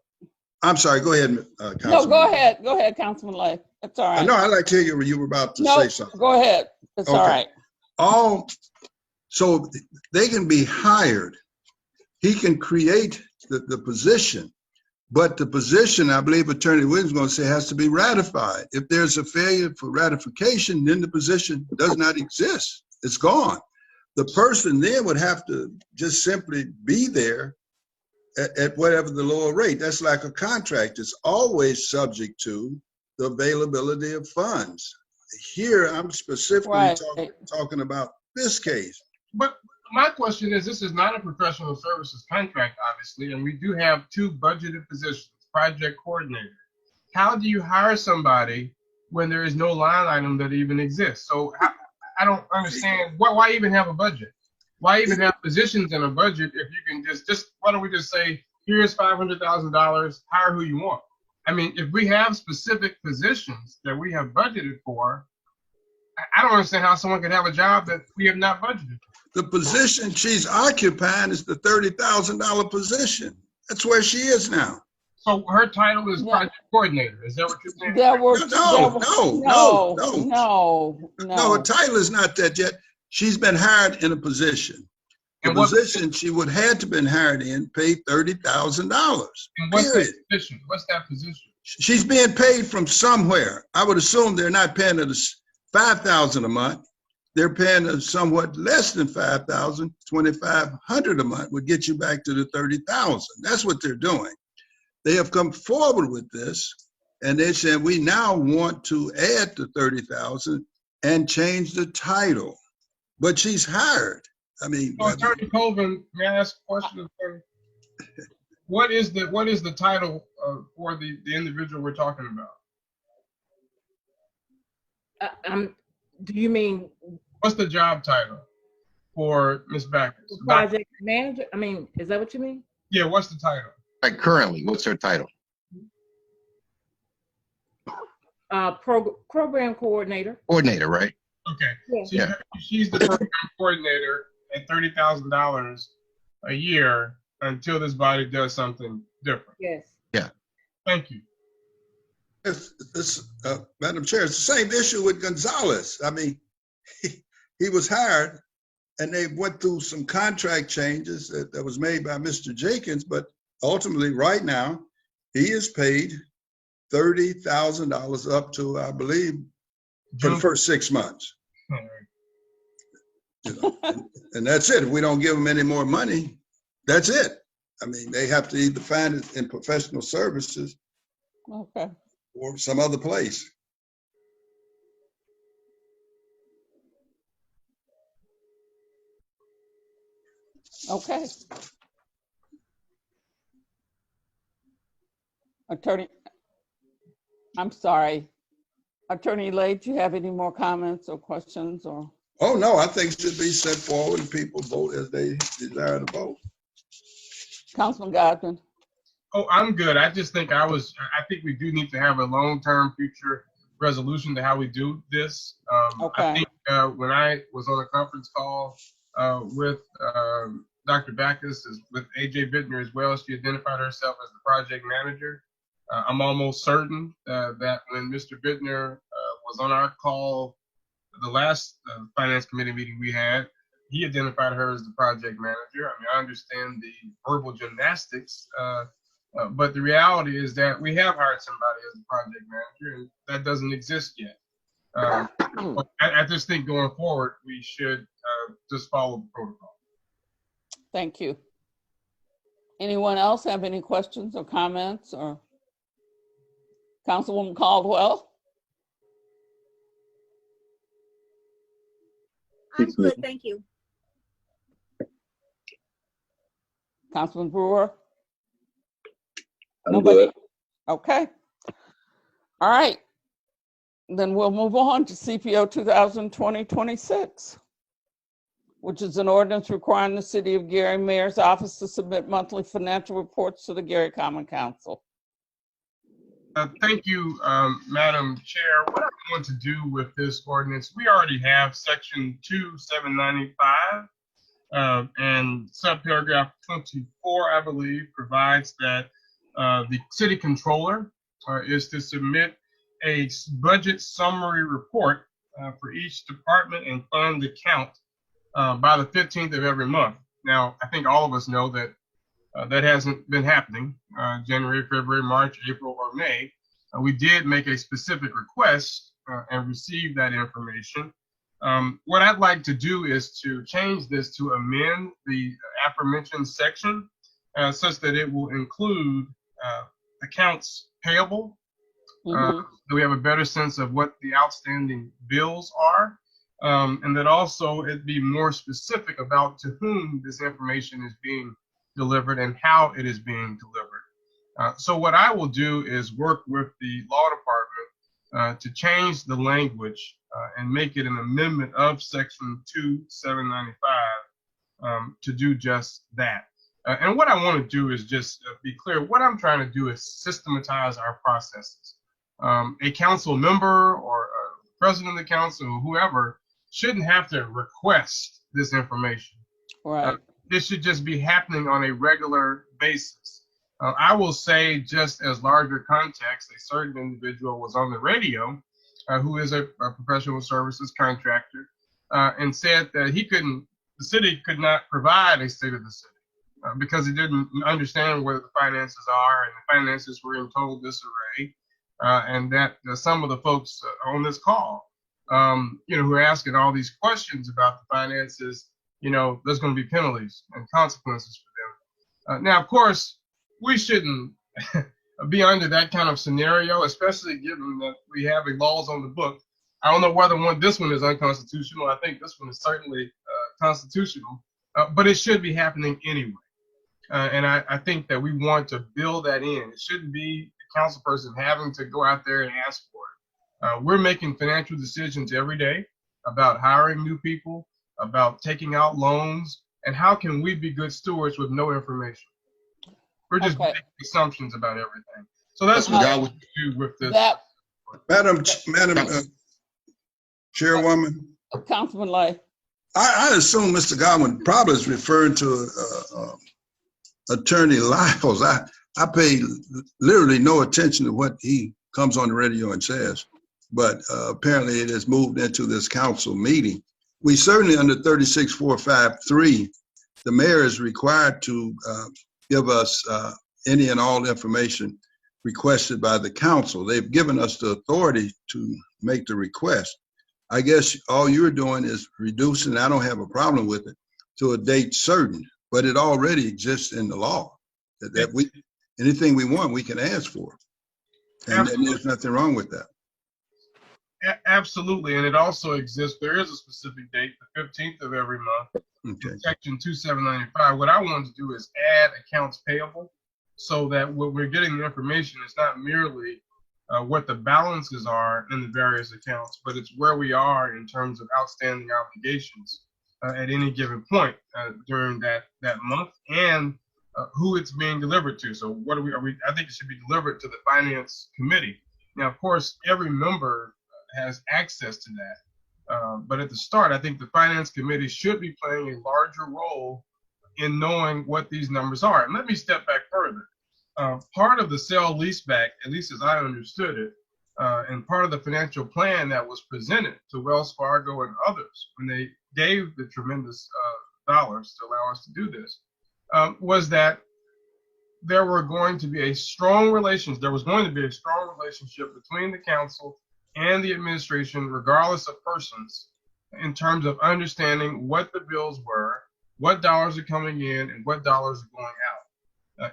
I'm sorry, go ahead, Councilman. No, go ahead. Go ahead, Councilman Lay. That's all right. I know, I'd like to hear you were about to No, say something. go ahead. It's all Okay. right. So they can be hired. He can create the position, but the position, I believe Attorney Williams is going to say, has to be ratified. If there's a failure for ratification, then the position does not exist. It's gone. The person then would have to just simply be there at whatever the lower rate. That's like a contract. It's always subject to the availability of funds. Here, I'm specifically Right. talking about this case. But my question is, this is not a professional services contract, obviously, and we do have 2 budgeted positions, project coordinator. How do you hire somebody when there is no line item that even exists? So I don't understand, why even have a budget? Why even have positions in a budget if you can just why don't we just say, here's $500,000, hire who you want? I mean, if we have specific positions that we have budgeted for, I don't understand how someone could have a job that we have not budgeted for. The position she's occupying is the $30,000 position. That's where she is now. So her title is project coordinator. Is that what you're saying? No, her title is not that yet. She's been hired in a position. The position she would have to been hired in paid $30,000. And what's that position? What's that position? She's being paid from somewhere. I would assume they're not paying her $5,000 a month. They're paying her somewhat less than $5,000. $2,500 a month would get you back to the $30,000. That's what they're doing. They have come forward with this, and they said we now want to add the $30,000 and change the title. But she's hired. I mean, so Attorney Colvin, may I ask a question? What is the title for the individual we're talking about? Do you mean? What's the job title for Ms. Backus? Project manager? I mean, is that what you mean? Yeah, what's the title? Like currently, what's her title? Program coordinator. Coordinator, right? Okay. Yeah. So she's the program coordinator at $30,000 a year until this body does something different. Yes. Yeah. Thank you. Madam Chair, it's the same issue with Gonzalez. I mean, he was hired and they went through some contract changes that was made by Mr. Jenkins, but ultimately right now he is paid $30,000 up to, I believe, for the first 6 months. You know, and that's it. If we don't give them any more money, that's it. I mean, they have to either find it in professional services or some other place. Okay. Attorney I'm sorry. Attorney Lay, do you have any more comments or questions or? Oh, no, I think it should be set forward and people vote as they desire to vote. Councilman Godwin? Oh, I'm good. I just think I think we do need to have a long-term future resolution to how we do this. Okay. I think when I was on a conference call with Dr. Backus, with AJ Bittner as well, she identified herself as the project manager. I'm almost certain that when Mr. Bittner was on our call, the last finance committee meeting we had, he identified her as the project manager. I mean, I understand the verbal gymnastics, but the reality is that we have hired somebody as the project manager, and that doesn't exist yet. I just think going forward, we should just follow the protocol. Thank you. Anyone else have any questions or comments? Or Councilwoman Caldwell? I'm good, thank you. Councilman Brewer? I'm Nobody? good. Okay. All right. Then we'll move on to CPO 2020-26, which is an ordinance requiring the City of Gary Mayor's Office to submit monthly financial reports to the Gary Common Council. Thank you, Madam Chair. What I want to do with this ordinance, we already have section 2795 and subparagraph 24, I believe, provides that the city controller is to submit a budget summary report for each department and fund account by the 15th of every month. Now, I think all of us know that that hasn't been happening January, February, March, April, or May. We did make a specific request and receive that information. What I'd like to do is to change this to amend the aforementioned section such that it will include accounts payable. So we have a better sense of what the outstanding bills are. And that also it be more specific about to whom this information is being delivered and how it is being delivered. So what I will do is work with the law department to change the language and make it an amendment of section 2795 to do just that. And what I want to do is just be clear. What I'm trying to do is systematize our processes. A council member or president of the council or whoever shouldn't have to request this information. Right. This should just be happening on a regular basis. I will say, just as larger context, a certain individual was on the radio who is a professional services contractor and said that the city could not provide a state of the city because he didn't understand where the finances are, and the finances were in total disarray. And that some of the folks on this call, who are asking all these questions about the finances, there's going to be penalties and consequences for them. Now, of course, we shouldn't be under that kind of scenario, especially given that we have laws on the book. I don't know whether this one is unconstitutional. I think this one is certainly constitutional, but it should be happening anyway. And I think that we want to build that in. It shouldn't be the council person having to go out there and ask for it. We're making financial decisions every day about hiring new people, about taking out loans, and how can we be good stewards with no information? We're just making assumptions about everything. So that's what I would do with this. Madam Chairwoman. Councilman Lay. I assume Mr. Godwin probably is referring to Attorney Lyles. I pay literally no attention to what he comes on the radio and says, but apparently it has moved into this council meeting. We certainly, under 36453, the mayor is required to give us any and all information requested by the council. They've given us the authority to make the request. I guess all you're doing is reducing, I don't have a problem with it, to a date certain, but it already exists in the law that we, anything we want, we can ask for. And there's nothing wrong with that. Absolutely, and it also exists. There is a specific date, the 15th of every month. Okay. Section 2795. What I wanted to do is add accounts payable, so that when we're getting the information, it's not merely what the balances are in the various accounts, but it's where we are in terms of outstanding obligations at any given point during that month, and who it's being delivered to. So what I think it should be delivered to the Finance Committee. Now, of course, every member has access to that. But at the start, I think the Finance Committee should be playing a larger role in knowing what these numbers are. And let me step back further. Part of the sale leaseback, at least as I understood it, and part of the financial plan that was presented to Wells Fargo and others when they gave the tremendous dollars to allow us to do this, was that there was going to be a strong relationship between the council and the administration, regardless of persons, in terms of understanding what the bills were, what dollars are coming in, and what dollars are going out.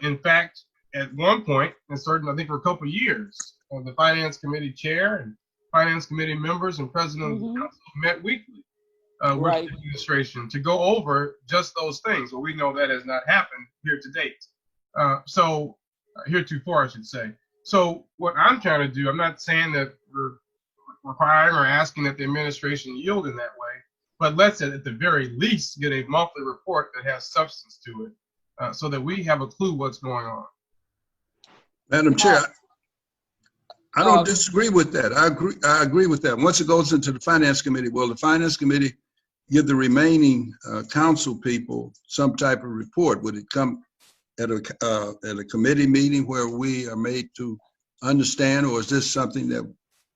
In fact, at one point, I think for a couple of years, the Finance Committee chair and Finance Committee members and President of the Council met weekly with the administration to go over just those things. Well, we know that has not happened here to date. Heretofore, I should say. So what I'm trying to do, I'm not saying that we're requiring or asking that the administration yield in that way, but let's at the very least get a monthly report that has substance to it so that we have a clue what's going on. Madam Chair, I don't disagree with that. I agree with that. Once it goes into the Finance Committee, well, the Finance Committee give the remaining council people some type of report. Would it come at a committee meeting where we are made to understand, or is this something that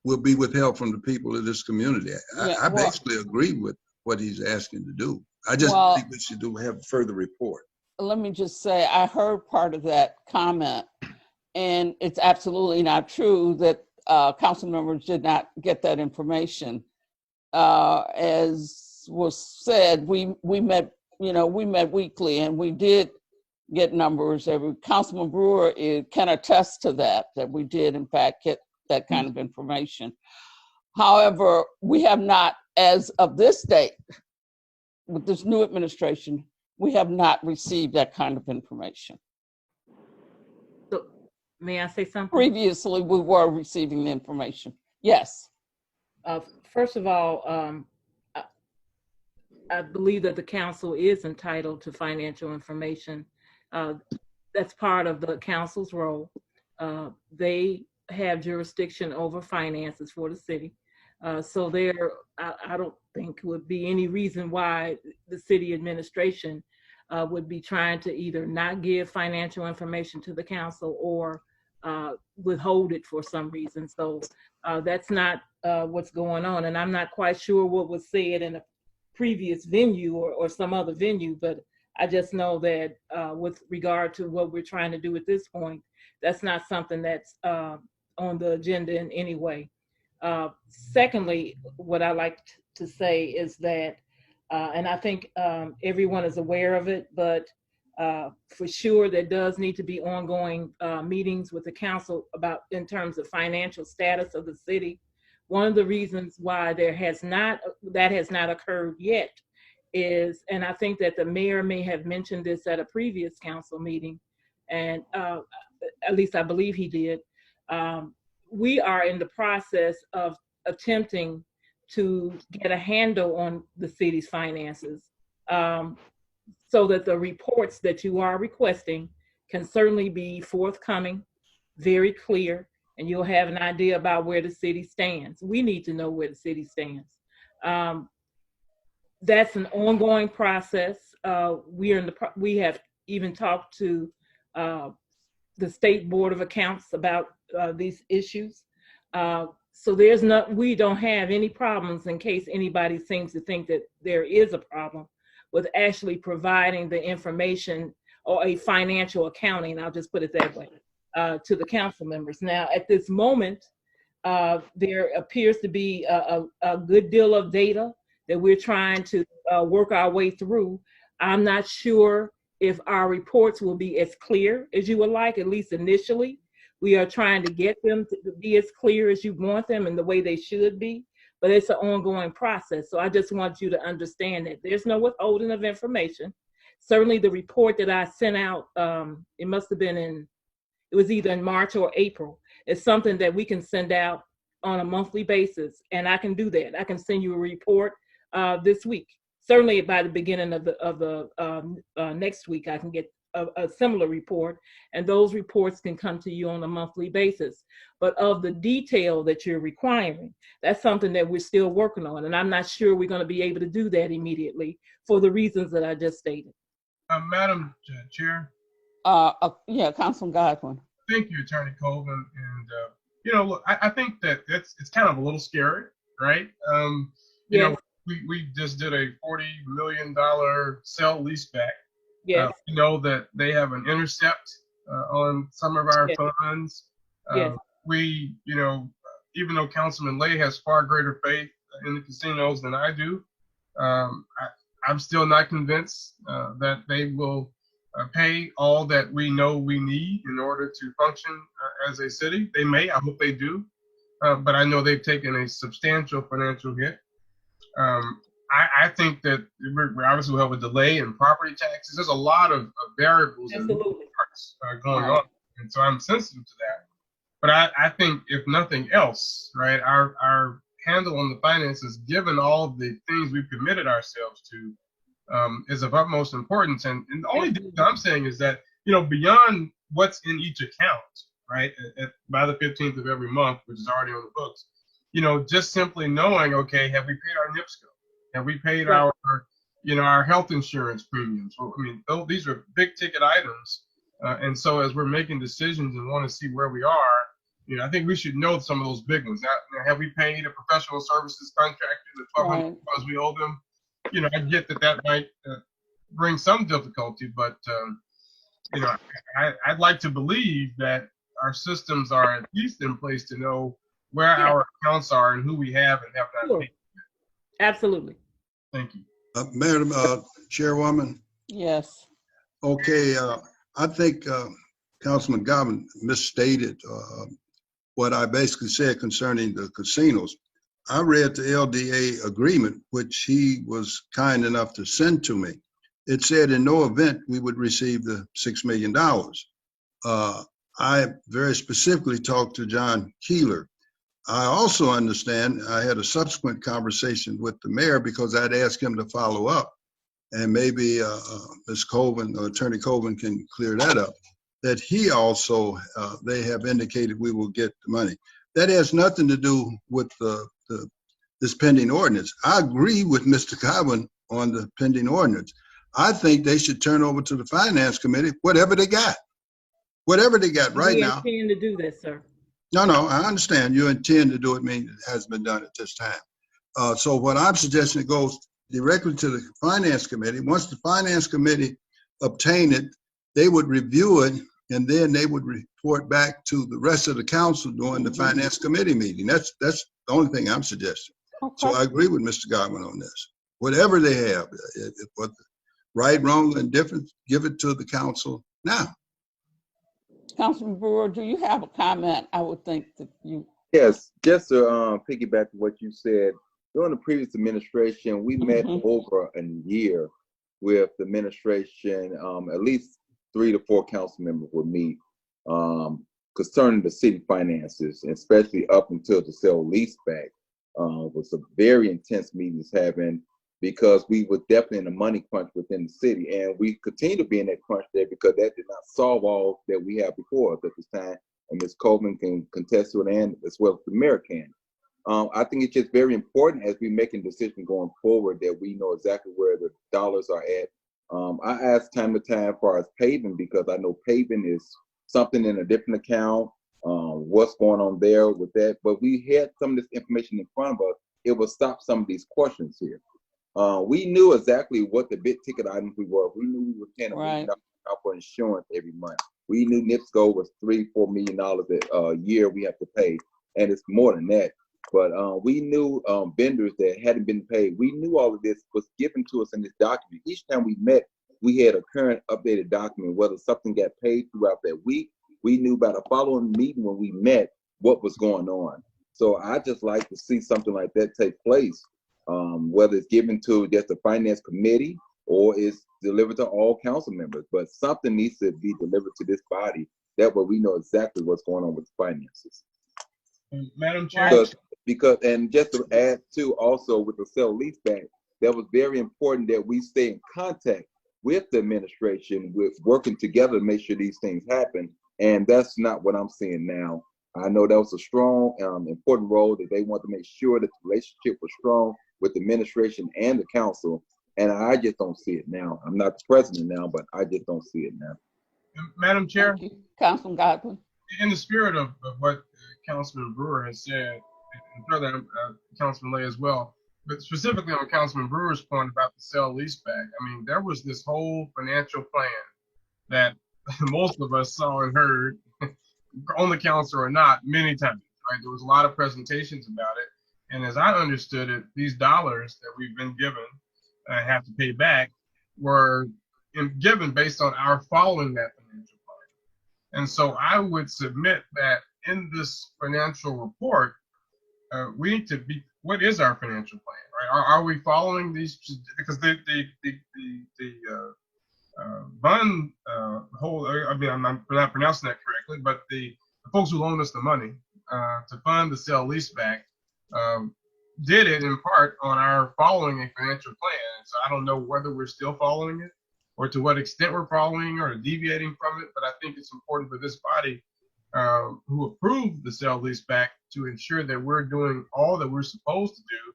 will be withheld from the people of this community? I basically agree with what he's asking to do. I just think we should have a further report. Let me just say, I heard part of that comment, and it's absolutely not true that council members did not get that information. As was said, we met weekly, and we did get numbers. Councilman Brewer can attest to that we did in fact get that kind of information. However, we have not, as of this date, with this new administration, we have not received that kind of information. So, may I say something? Previously, we were receiving the information. Yes. First of all, I believe that the council is entitled to financial information. That's part of the council's role. They have jurisdiction over finances for the city. So I don't think would be any reason why the city administration would be trying to either not give financial information to the council or withhold it for some reason. So that's not what's going on. And I'm not quite sure what was said in a previous venue or some other venue, but I just know that with regard to what we're trying to do at this point, that's not something that's on the agenda in any way. Secondly, what I like to say is that, and I think everyone is aware of it, but for sure there does need to be ongoing meetings with the council in terms of financial status of the city. One of the reasons why that has not occurred yet is, and I think that the mayor may have mentioned this at a previous council meeting, and at least I believe he did, we are in the process of attempting to get a handle on the city's finances so that the reports that you are requesting can certainly be forthcoming, very clear, and you'll have an idea about where the city stands. We need to know where the city stands. That's an ongoing process. We have even talked to the State Board of Accounts about these issues. So we don't have any problems, in case anybody seems to think that there is a problem, with actually providing the information or a financial accounting, I'll just put it that way, to the council members. Now, at this moment, there appears to be a good deal of data that we're trying to work our way through. I'm not sure if our reports will be as clear as you would like, at least initially. We are trying to get them to be as clear as you want them and the way they should be, but it's an ongoing process. So I just want you to understand that there's no withholding of information. Certainly the report that I sent out, it was either in March or April, It's something that we can send out on a monthly basis, and I can do that. I can send you a report this week. Certainly by the beginning of the next week, I can get a similar report, and those reports can come to you on a monthly basis. But of the detail that you're requiring, that's something that we're still working on, and I'm not sure we're going to be able to do that immediately for the reasons that I just stated. Madam Chair. Yeah, Councilman Godwin. Thank you, Attorney Colvin. And you know, look, I think that it's kind of a little scary, right? You Yes. know, we just did a $40 million sale leaseback. Yes. We know that they have an intercept on some of our Yes. funds. Yes. We, you know, even though Councilman Lay has far greater faith in the casinos than I do, I'm still not convinced that they will pay all that we know we need in order to function as a city. They may, I hope they do, but I know they've taken a substantial financial hit. I think that we obviously will have a delay in property taxes. There's a lot of variables and parts going on, and so I'm sensitive to that. But I think if nothing else, right, our handle on the finances, given all the things we've committed ourselves to, is of utmost importance. And the only thing that I'm saying is that, you know, beyond what's in each account, right, by the 15th of every month, which is already on the books, you know, just simply knowing, okay, have we paid our NIPSCO? Have we paid our, you know, our health insurance premiums? Well, I mean, these are big ticket items. And so as we're making decisions and want to see where we are, you know, I think we should know some of those big ones. Now, have we paid a professional services contractor the $1,200 we owe them? You know, I get that might bring some difficulty, but, you know, I'd like to believe that our systems are at least in place to know where our accounts are and who we have and have not paid. Absolutely. Thank you. Madam Chairwoman. Yes. Okay, I think Councilman Godwin misstated what I basically said concerning the casinos. I read the LDA agreement, which he was kind enough to send to me. It said in no event we would receive the $6 million. I very specifically talked to John Keeler. I also understand, I had a subsequent conversation with the mayor because I'd asked him to follow up, and maybe Ms. Colvin, or Attorney Colvin, can clear that up, that he also, they have indicated we will get the money. That has nothing to do with this pending ordinance. I agree with Mr. Godwin on the pending ordinance. I think they should turn over to the Finance Committee whatever they got. Whatever they got right now. We intend to do this, sir. No, I understand you intend to do it, means it hasn't been done at this time. So what I'm suggesting, it goes directly to the Finance Committee. Once the Finance Committee obtain it, they would review it, and then they would report back to the rest of the council during the Finance Committee meeting. That's the only thing I'm suggesting. Okay. So I agree with Mr. Godwin on this. Whatever they have, what right, wrong, and different, give it to the council now. Councilman Brewer, do you have a comment? I would think that you. Yes, just to piggyback to what you said, during the previous administration, we met over a year with the administration. At least 3 to 4 council members would meet concerning the city finances, especially up until the sale leaseback. Was a very intense meetings having, because we were definitely in a money crunch within the city, and we continue to be in that crunch there because that did not solve all that we have before us at this time. And Ms. Coleman can contest to it, and as well as the mayor can. I think it's just very important as we making decisions going forward that we know exactly where the dollars are at. I ask time to time as far as paving, because I know paving is something in a different account. What's going on there with that? But we had some of this information in front of us. It will stop some of these questions here. We knew exactly what the big ticket items we were. We knew we were paying $1 million out for insurance every month. We knew NIPSCO was $3-4 million a year we have to pay, and it's more than that. But we knew vendors that hadn't been paid. We knew all of this was given to us in this document. Each time we met, we had a current updated document, whether something got paid throughout that week. We knew by the following meeting when we met what was going on. So I just like to see something like that take place, whether it's given to just the Finance Committee or it's delivered to all council members. But something needs to be delivered to this body That way we know exactly what's going on with the finances. Madam Chair, And just to add to also with the sale leaseback, that was very important that we stay in contact with the administration, with working together to make sure these things happen. And that's not what I'm seeing now. I know that was a strong, important role that they want to make sure that the relationship was strong with the administration and the council. And I just don't see it now. I'm not the president now, but I just don't see it now. Madam Chair, Councilman Godwin. in the spirit of what Councilman Brewer has said, and further Councilman Lay as well, but specifically on Councilman Brewer's point about the sale leaseback, I mean, there was this whole financial plan that most of us saw and heard, on the council or not, many times, right? There was a lot of presentations about it. And as I understood it, these dollars that we've been given, have to pay back, were given based on our following that financial plan. And so I would submit that in this financial report, we need to be, what is our financial plan, right? Are we following these? Because the bond hold, I mean, I'm not pronouncing that correctly, but the folks who loaned us the money to fund the sale leaseback did it in part on our following a financial plan. So I don't know whether we're still following it or to what extent we're following or deviating from it, but I think it's important for this body who approved the sale leaseback to ensure that we're doing all that we're supposed to do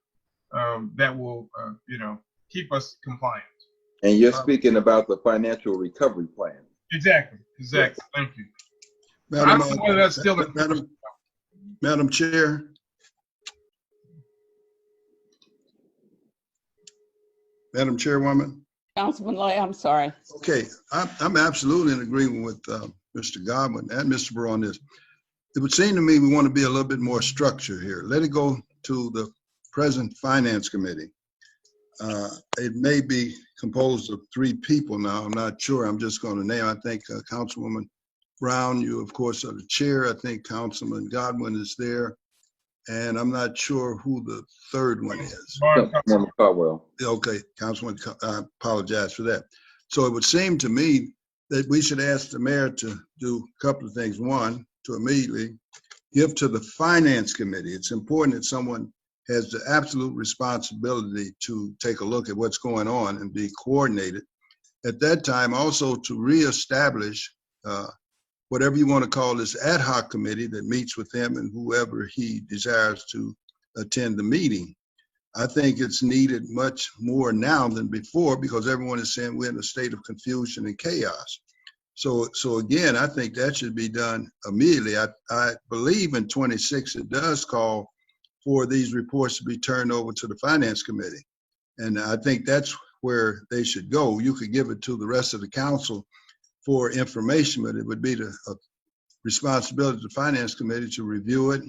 that will, keep us compliant. And you're speaking about the financial recovery plan. Exactly. Thank you. Madam, I don't know whether that's still Madam Chair. Madam Chairwoman. Councilman Lay, I'm sorry. Okay, I'm absolutely in agreement with Mr. Godwin and Mr. Brewer on this. It would seem to me we want to be a little bit more structured here. Let it go to the present Finance Committee. It may be composed of 3 people now. I'm not sure. I'm just going to name. I think Councilwoman Brown, you of course are the chair. I think Councilman Godwin is there. And I'm not sure who the third one is. Councilman Caldwell. Okay, Councilman, I apologize for that. So it would seem to me that we should ask the mayor to do a couple of things. One, to immediately give to the Finance Committee. It's important that someone has the absolute responsibility to take a look at what's going on and be coordinated. At that time, also to reestablish whatever you want to call this ad hoc committee that meets with him and whoever he desires to attend the meeting. I think it's needed much more now than before because everyone is saying we're in a state of confusion and chaos. So again, I think that should be done immediately. I believe in 26, it does call for these reports to be turned over to the Finance Committee. And I think that's where they should go. You could give it to the rest of the council for information, but it would be the responsibility of the Finance Committee to review it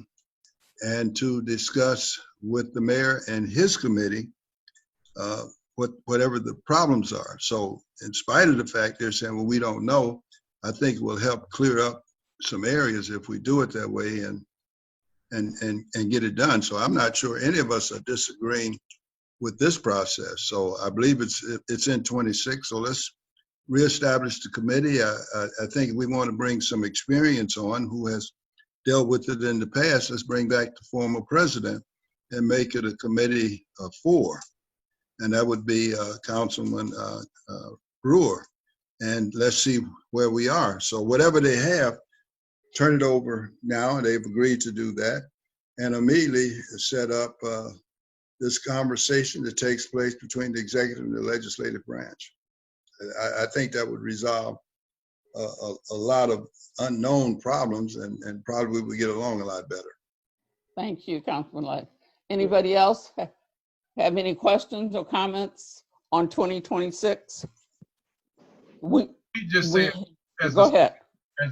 and to discuss with the mayor and his committee whatever the problems are. So in spite of the fact they're saying, well, we don't know, I think it will help clear up some areas if we do it that way and get it done. So I'm not sure any of us are disagreeing with this process. So I believe it's in 26. So let's reestablish the committee. I think we want to bring some experience on who has dealt with it in the past. Let's bring back the former president and make it a committee of 4. And that would be Councilman Brewer. And let's see where we are. So whatever they have, turn it over now, and they've agreed to do that. And immediately set up this conversation that takes place between the executive and the legislative branch. I think that would resolve a lot of unknown problems and probably we would get along a lot better. Thank you, Councilman Lay. Anybody else have any questions or comments on 2026? Go ahead. As the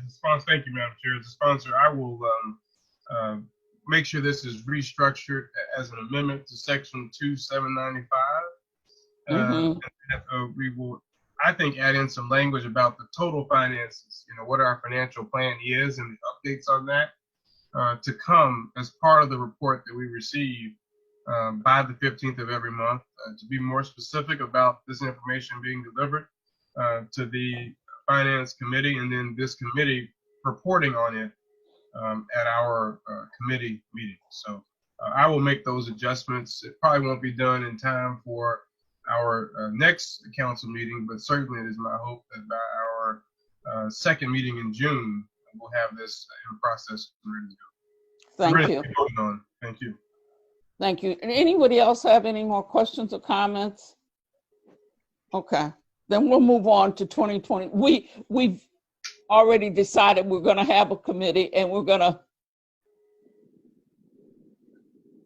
sponsor, thank you, Madam Chair. As a sponsor, I will make sure this is restructured as an amendment to Section 2795. We will, I think, add in some language about the total finances, what our financial plan is and the updates on that to come as part of the report that we receive by the 15th of every month to be more specific about this information being delivered to the Finance Committee, and then this committee reporting on it at our committee meeting. So I will make those adjustments. It probably won't be done in time for our next council meeting, but certainly it is my hope that by our second meeting in June, we'll have this in process and ready to go. Thank Ready you. to be voted on. Thank you. Thank you. And anybody else have any more questions or comments? Okay, then we'll move on to 2020. We've already decided we're going to have a committee and we're going to,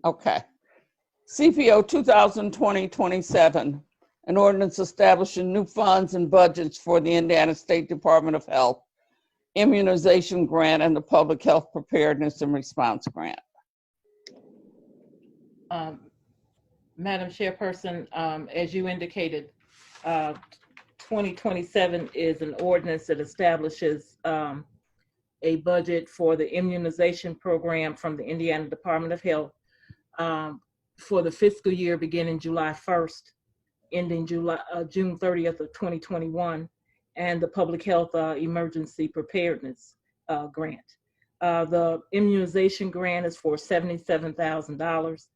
okay. CPO 2020-27, an ordinance establishing new funds and budgets for the Indiana State Department of Health immunization grant and the Public Health Preparedness and Response Grant. Madam Chairperson, as you indicated, 2027 is an ordinance that establishes a budget for the immunization program from the Indiana Department of Health for the fiscal year beginning July 1st, ending June 30th of 2021, and the Public Health Emergency Preparedness Grant. The immunization grant is for $77,000,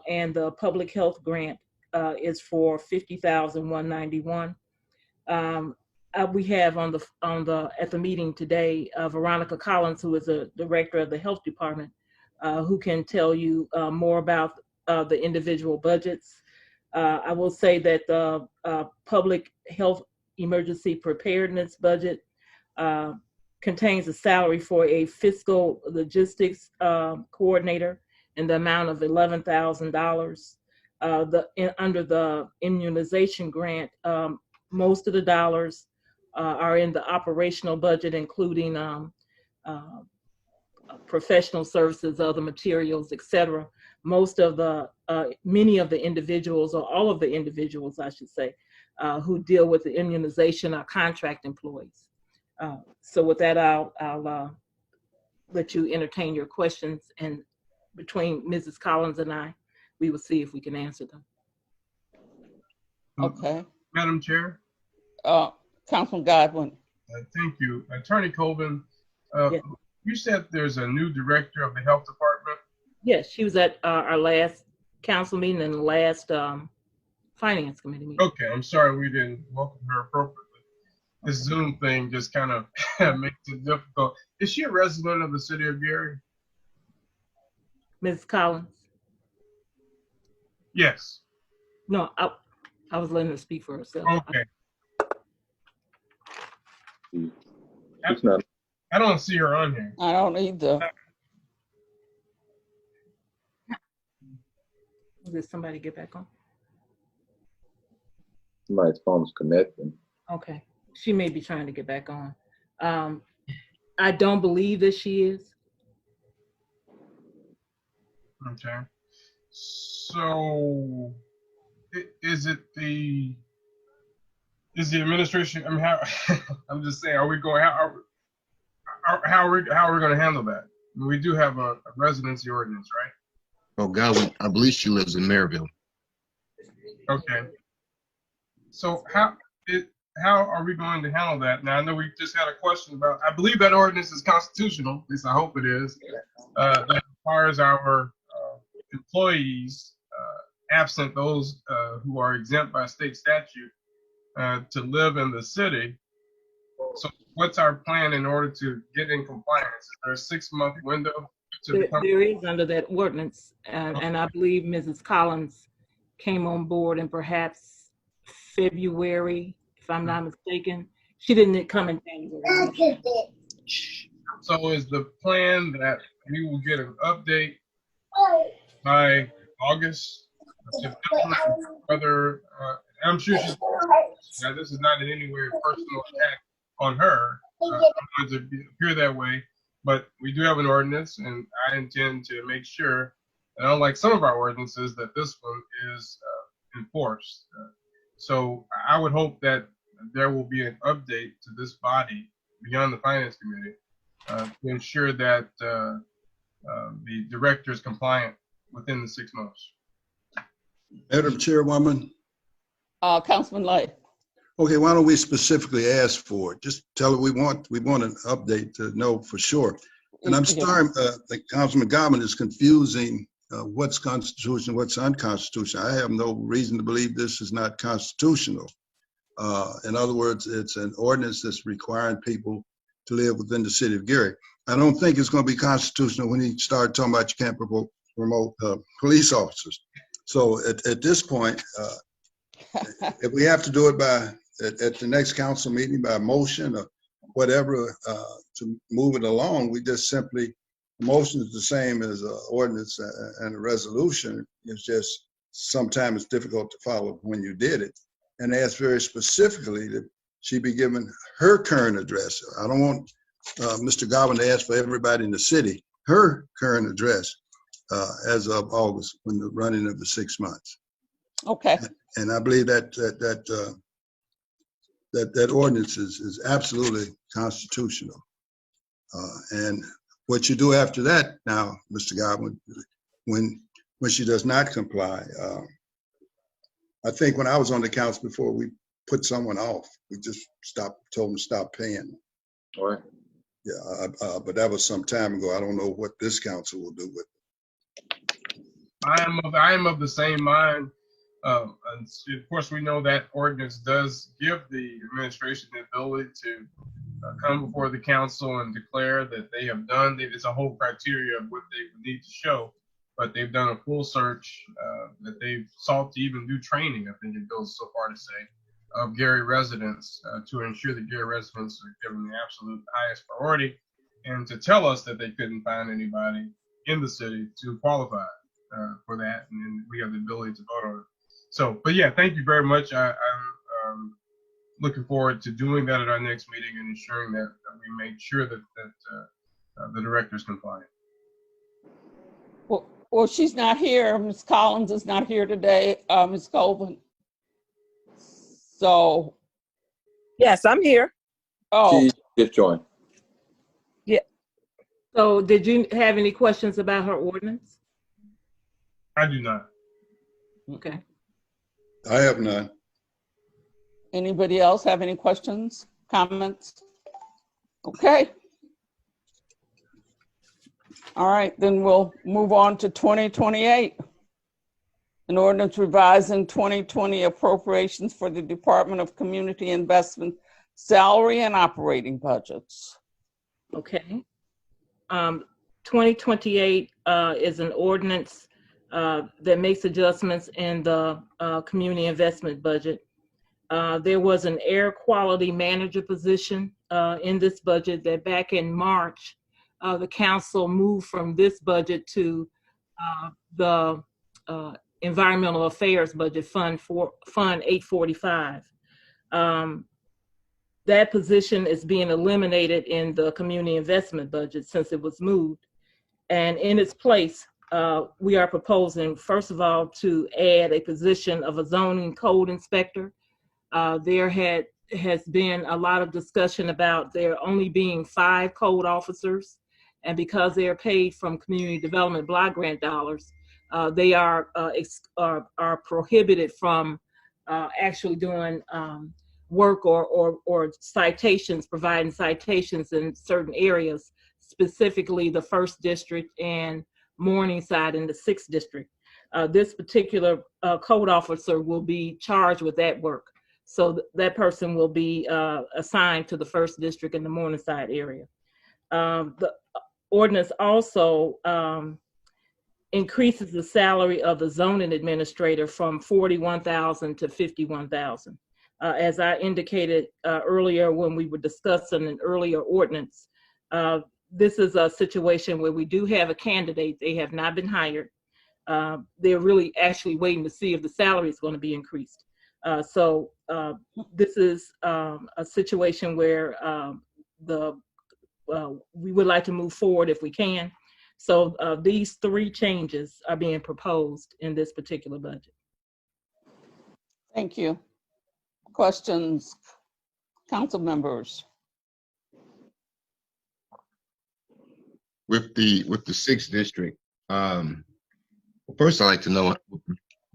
and the Public Health Grant is for $50,191. We have at the meeting today Veronica Collins, who is a director of the Health Department, who can tell you more about the individual budgets. I will say that the Public Health Emergency Preparedness budget contains a salary for a fiscal logistics coordinator in the amount of $11,000. Under the immunization grant, most of the dollars are in the operational budget, including professional services, other materials, etc. Most of the, many of the individuals, or all of the individuals, I should say, who deal with the immunization are contract employees. So with that, I'll let you entertain your questions, and between Mrs. Collins and I, we will see if we can answer them. Okay. Madam Chair. Councilman Godwin. Thank you. Attorney Colvin, Yes. You said there's a new director of the health department? Yes, she was at our last council meeting and the last finance committee meeting. Okay, I'm sorry we didn't welcome her appropriately. This Zoom thing just kind of makes it difficult. Is she a resident of the city of Gary? Ms. Collins? Yes. No, I was letting her speak for herself. Okay. It's not. I don't see her on here. I don't either. Did somebody get back on? Somebody's phone's connecting. Okay, she may be trying to get back on. I don't believe that she is. Okay. So, is the administration? I mean, how? I'm just saying. Are we going? How are we going to handle that? I mean, we do have a residency ordinance, right? Oh God, I believe she lives in Maryville. Okay. So how are we going to handle that? Now I know we just had a question about. I believe that ordinance is constitutional. At least I hope it is. That requires our employees, absent those who are exempt by state statute, to live in the city. So what's our plan in order to get in compliance? Is there a 6-month window? There is under that ordinance, and I believe Mrs. Collins came on board in perhaps February, if I'm not mistaken. She didn't come in January. So is the plan that we will get an update by August, September, whether I'm sure she's, now this is not in any way a personal attack on her. I don't want it to appear that way, but we do have an ordinance, and I intend to make sure, and unlike some of our ordinances, that this one is enforced. So I would hope that there will be an update to this body beyond the Finance Committee to ensure that the director is compliant within the 6 months. Madam Chairwoman, Councilman Lay. Okay, why don't we specifically ask for it? Just tell her we want an update to know for sure. And I'm Yeah. sorry, Councilman Goodman is confusing what's constitutional, what's unconstitutional. I have no reason to believe this is not constitutional. In other words, it's an ordinance that's requiring people to live within the city of Gary. I don't think it's going to be constitutional when he started talking about you can't promote police officers. So at this point, if we have to do it at the next council meeting by motion or whatever to move it along, we just simply, the motion is the same as an ordinance and a resolution. It's just sometimes it's difficult to follow when you did it. And ask very specifically that she be given her current address. I don't want Mr. Goodman to ask for everybody in the city, her current address as of August, when the running of the 6 months. Okay. And I believe that ordinance is absolutely constitutional. And what you do after that now, Mr. Goodman, when she does not comply, I think when I was on the council before, we put someone off. We just told them to stop paying. All right. Yeah, but that was some time ago. I don't know what this council will do with it. I am of the same mind. And of course, we know that ordinance does give the administration the ability to come before the council and declare that they have done. It's a whole criteria of what they would need to show, but they've done a full search, that they've sought to even do training, I think it goes so far to say, of Gary residents to ensure that Gary residents are given the absolute highest priority, and to tell us that they couldn't find anybody in the city to qualify for that, and then we have the ability to vote on it. So, but yeah, thank you very much. I'm looking forward to doing that at our next meeting and ensuring that we make sure that the director is compliant. Well, she's not here. Ms. Collins is not here today, Ms. Colvin. So. Yes, I'm here. Oh. She just joined. Yeah. So did you have any questions about her ordinance? I do not. Okay. I have none. Anybody else have any questions, comments? Okay. All right, then we'll move on to 2028. An ordinance revising 2020 appropriations for the Department of Community Investment salary and operating budgets. Okay. 2028 is an ordinance that makes adjustments in the community investment budget. There was an air quality manager position in this budget that back in March, the council moved from this budget to the environmental affairs budget, Fund 845. That position is being eliminated in the community investment budget since it was moved. And in its place, we are proposing, first of all, to add a position of a zoning code inspector. There has been a lot of discussion about there only being 5 code officers, and because they are paid from community development block grant dollars, they are prohibited from actually doing work or citations, providing citations in certain areas, specifically the 1st District and Morningside in the 6th District. This particular code officer will be charged with that work. So that person will be assigned to the 1st District in the Morningside area. The ordinance also increases the salary of the zoning administrator from $41,000 to $51,000. As I indicated earlier when we were discussing an earlier ordinance, this is a situation where we do have a candidate. They have not been hired. They're really actually waiting to see if the salary is going to be increased. So this is a situation where we would like to move forward if we can. So these 3 changes are being proposed in this particular budget. Thank you. Questions, council members? With the 6th district, first I'd like to know,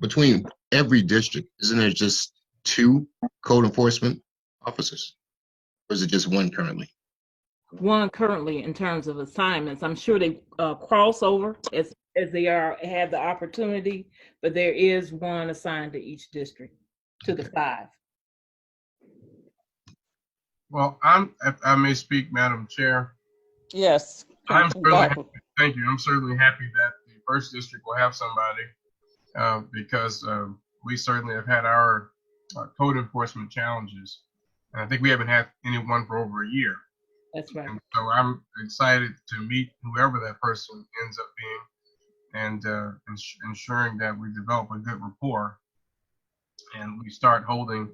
between every district, isn't there just 2 code enforcement officers? Or is it just 1 currently? One currently in terms of assignments. I'm sure they cross over as they have the opportunity, but there is one assigned to each district, to the 5. Well, if I may speak, Madam Chair. Yes. I'm Councilman certainly Barber. thank you. I'm certainly happy that the first district will have somebody because we certainly have had our code enforcement challenges. And I think we haven't had anyone for over a year. That's right. And so I'm excited to meet whoever that person ends up being and ensuring that we develop a good rapport and we start holding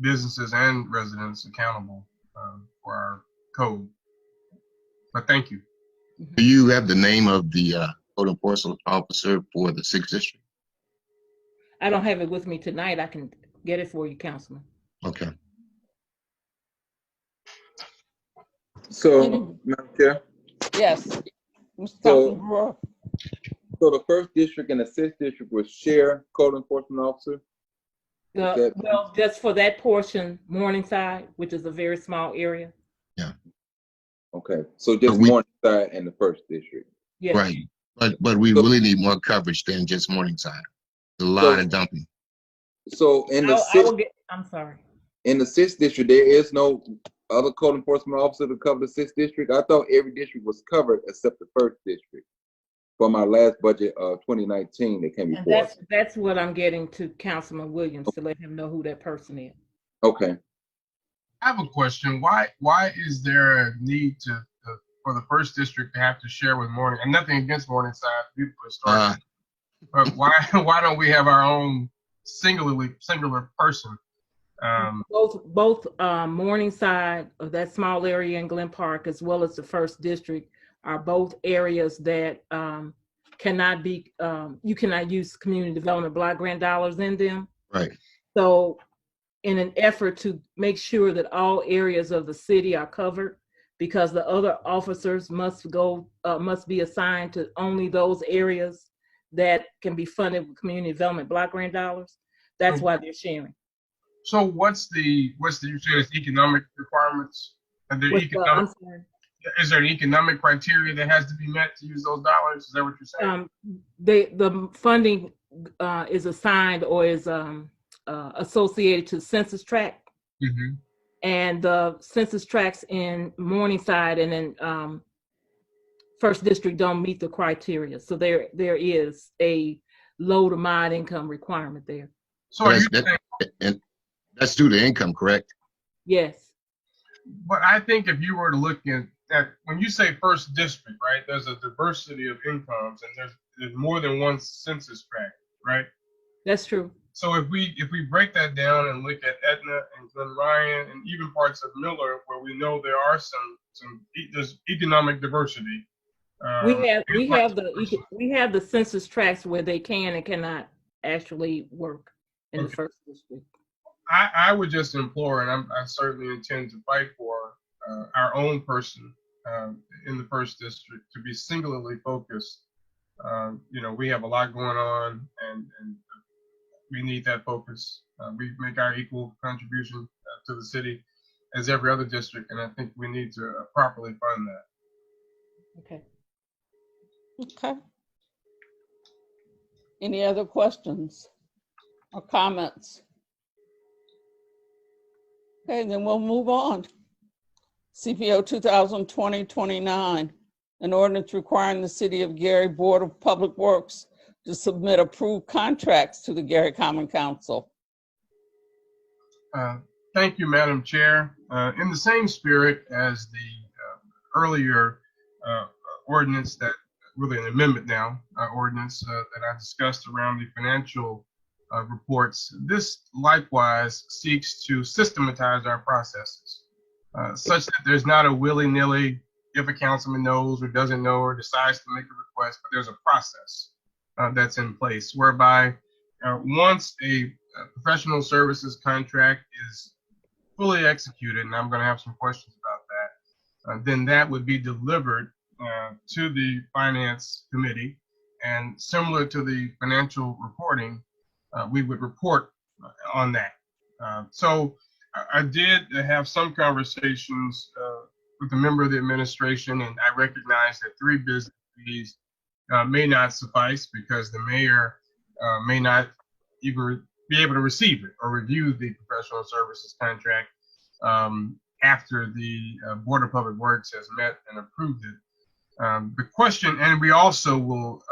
businesses and residents accountable for our code. But thank you. Do you have the name of the code enforcement officer for the 6th district? I don't have it with me tonight. I can get it for you, Councilman. Okay. So, Madam Chair, Yes. Mr. So- Councilman Brewer. so the 1st district and the 6th district will share code enforcement officer? Okay. Well, just for that portion, Morningside, which is a very small area. Okay, so just we- Morningside and the 1st district. Yes. Right. But we really need more coverage than just Morningside. There's a lot of dumping. So in the I'm sorry. in the 6th district, there is no other code enforcement officer to cover the 6th district. I thought every district was covered except the 1st district. For my last budget of 2019, that came And before us. that's what I'm getting to Councilman Williams to let him know who that person is. Okay. I have a question. Why is there a need for the 1st district to have to share with Morning? And nothing against Morningside, beautiful historic. But why don't we have our own singular person? Both Morningside, that small area in Glen Park, as well as the 1st district, are both areas that cannot be. You cannot use community development block grant dollars in them. Right. So, in an effort to make sure that all areas of the city are covered, because the other officers must be assigned to only those areas that can be funded with community development block grant dollars. That's why they're sharing. So what's the you said it's economic requirements? And is there an economic criteria that has to be met to use those dollars? Is that what you're saying? The funding is assigned or is associated to census tract. Mm-hmm. And the census tracts in Morningside and in 1st district don't meet the criteria. So there is a low to moderate income requirement there. So that's due to income, correct? Yes. But I think if you were to look at when you say 1st district, right, there's a diversity of incomes and there's more than one census tract, right? That's true. So if we break that down and look at Etna and Glen Ryan and even parts of Miller where we know there are there's economic diversity. We have the census tracts where they can and cannot actually work in the 1st district. I would just implore, and I certainly intend to fight for our own person in the 1st district to be singularly focused. We have a lot going on, and we need that focus. We make our equal contribution to the city as every other district, and I think we need to properly fund that. Okay. Okay. Any other questions or comments? Okay, then we'll move on. CPO 2020-29, an ordinance requiring the City of Gary Board of Public Works to submit approved contracts to the Gary Common Council. Thank you, Madam Chair. In the same spirit as the earlier ordinance that really an amendment now, ordinance that I discussed around the financial reports, this likewise seeks to systematize our processes such that there's not a willy-nilly, if a councilman knows or doesn't know or decides to make a request, but there's a process that's in place whereby once a professional services contract is fully executed, and I'm going to have some questions about that, then that would be delivered to the Finance Committee, and similar to the financial reporting, we would report on that. So I did have some conversations with a member of the administration, and I recognize that 3 business days may not suffice because the mayor may not even be able to receive it or review the professional services contract after the Board of Public Works has met and approved it. The question, and we also will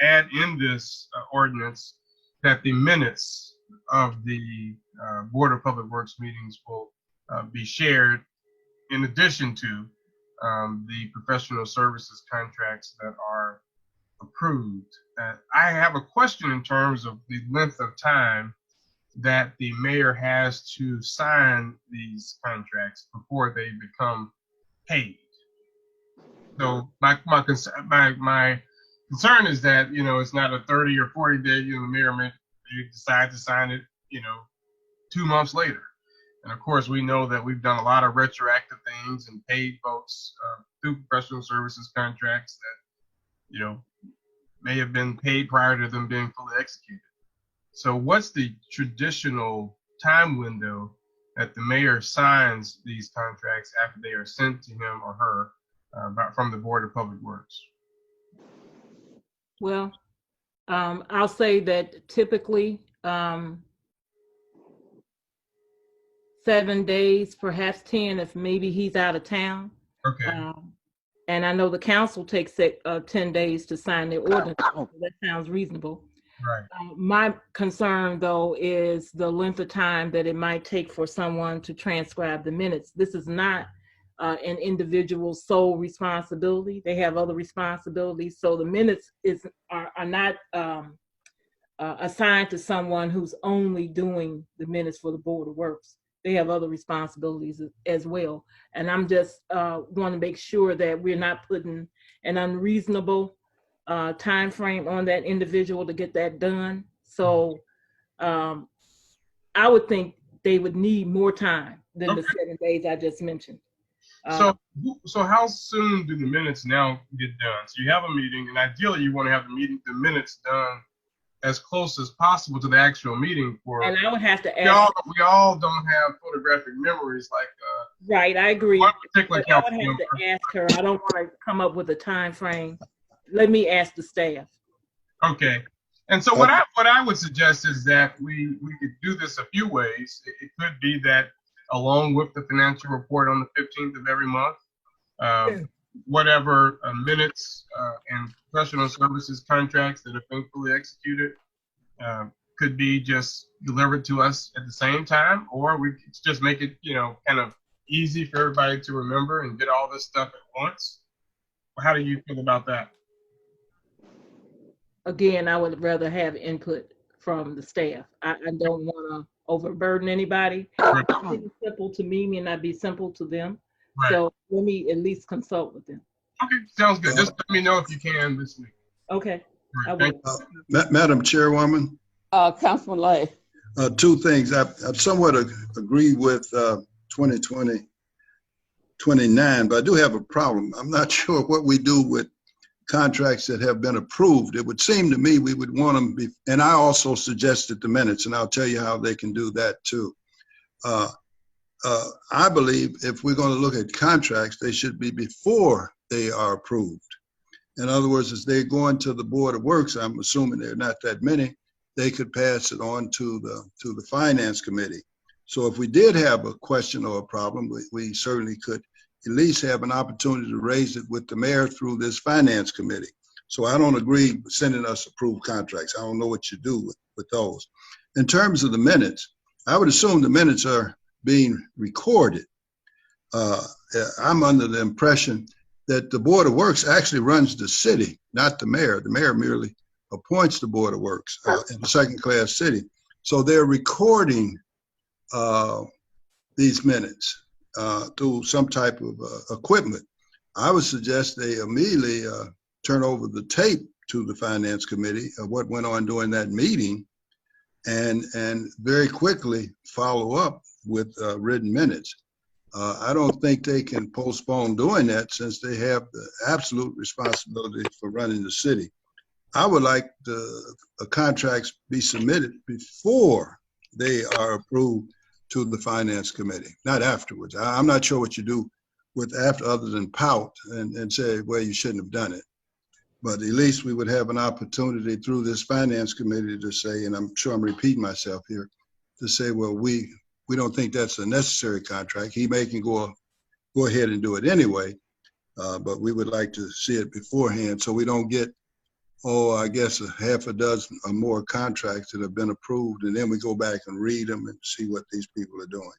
add in this ordinance that the minutes of the Board of Public Works meetings will be shared in addition to the professional services contracts that are approved. I have a question in terms of the length of time that the mayor has to sign these contracts before they become paid. So my concern is that, it's not a 30 or 40 day, the mayor may decide to sign it, 2 months later. And of course, we know that we've done a lot of retroactive things and paid folks through professional services contracts that, may have been paid prior to them being fully executed. So what's the traditional time window that the mayor signs these contracts after they are sent to him or her from the Board of Public Works? Well, I'll say that typically 7 days, perhaps 10, if maybe he's out of town. Okay. And I know the council takes 10 days to sign their ordinance. So that sounds reasonable. Right. My concern, though, is the length of time that it might take for someone to transcribe the minutes. This is not an individual's sole responsibility. They have other responsibilities. So the minutes are not assigned to someone who's only doing the minutes for the Board of Works. They have other responsibilities as well. And I'm just want to make sure that we're not putting an unreasonable time frame on that individual to get that done. So I would think they would need more time than the 7 days I just mentioned. So how soon do the minutes now get done? So you have a meeting, and ideally you want to have the minutes done as close as possible to the actual meeting. And I would have to ask. We all don't have photographic memories like. Right, I agree. One particular I would have to ask her. I don't want to come up with a time frame. Let me ask the staff. Okay. And so what I would suggest is that we could do this a few ways. It could be that along with the financial report on the 15th of every month, whatever minutes and professional services contracts that have been fully executed could be just delivered to us at the same time, or we could just make it, kind of easy for everybody to remember and get all this stuff at once. How do you feel about that? Again, I would rather have input from the staff. I don't want to overburden anybody. Something simple to me may not be simple to them. Right. So let me at least consult with them. Okay, sounds good. Just let me know if you can this week. Okay. Right, thank you. Madam Chairwoman, Councilman Lay. 2 things. I somewhat agree with 2020, 29, but I do have a problem. I'm not sure what we do with contracts that have been approved. It would seem to me we would want them, and I also suggested the minutes, and I'll tell you how they can do that too. I believe if we're going to look at contracts, they should be before they are approved. In other words, as they go into the Board of Works, I'm assuming there are not that many, they could pass it on to the Finance Committee. So if we did have a question or a problem, we certainly could at least have an opportunity to raise it with the mayor through this Finance Committee. So I don't agree with sending us approved contracts. I don't know what you do with those. In terms of the minutes, I would assume the minutes are being recorded. I'm under the impression that the Board of Works actually runs the city, not the mayor. The mayor merely appoints the Board of Works in a second-class city. So they're recording these minutes through some type of equipment. I would suggest they immediately turn over the tape to the Finance Committee of what went on during that meeting and very quickly follow up with written minutes. I don't think they can postpone doing that since they have the absolute responsibility for running the city. I would like the contracts be submitted before they are approved to the finance committee, not afterwards. I'm not sure what you do with after other than pout and say, well, you shouldn't have done it. But at least we would have an opportunity through this finance committee to say, and I'm sure I'm repeating myself here, to say, well, we don't think that's a necessary contract. He may can go ahead and do it anyway, but we would like to see it beforehand so we don't get, I guess a half a dozen or more contracts that have been approved, and then we go back and read them and see what these people are doing.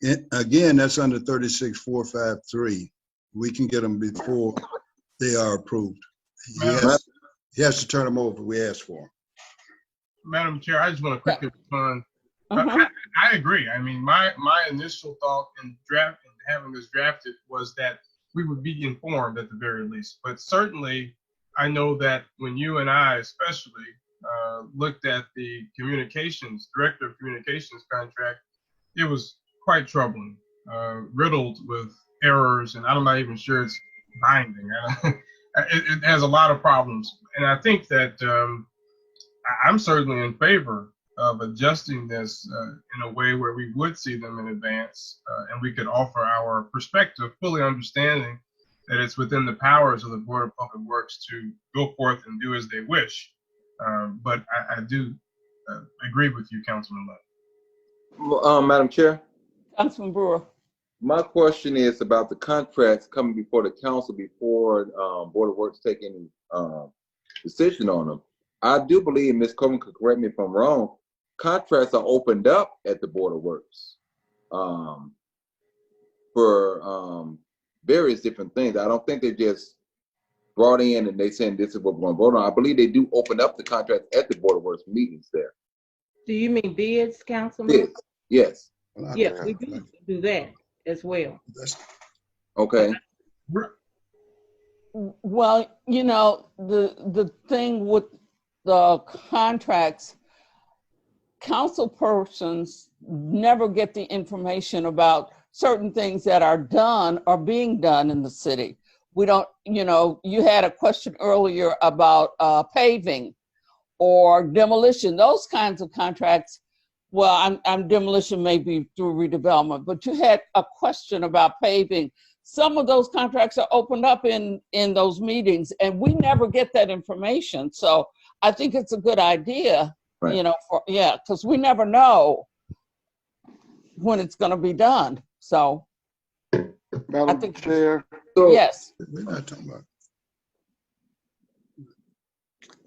And again, that's under 36453. We can get them before they are approved. He has to turn them over. We ask for them. Madam Chair, I just want to quickly respond. I agree. I mean, my initial thought in having this drafted was that we would be informed at the very least. But certainly, I know that when you and I especially looked at the director of communications contract, it was quite troubling, riddled with errors, and I'm not even sure it's binding. It has a lot of problems. And I think that I'm certainly in favor of adjusting this in a way where we would see them in advance and we could offer our perspective, fully understanding that it's within the powers of the Board of Public Works to go forth and do as they wish. But I do agree with you, Councilman Love. Madam Chair, Councilman Brewer. my question is about the contracts coming before the council before Board of Works take any decision on them. I do believe, Ms. Coleman could correct me if I'm wrong, contracts are opened up at the Board of Works for various different things. I don't think they just brought in and they saying this is what we're going to vote on. I believe they do open up the contract at the Board of Works meetings there. Do you mean bids, Councilman? Yes. Yes, we do that as well. Okay. Well, you know, the thing with the contracts, council persons never get the information about certain things that are done or being done in the city. We don't, you know, you had a question earlier about paving or demolition, those kinds of contracts. Well, I'm demolition maybe through redevelopment, but you had a question about paving. Some of those contracts are opened up in those meetings, and we never get that information. So I think it's a good idea, right, you know, because we never know when it's going to be done. So, Madam Chair. Yes. We're not talking about.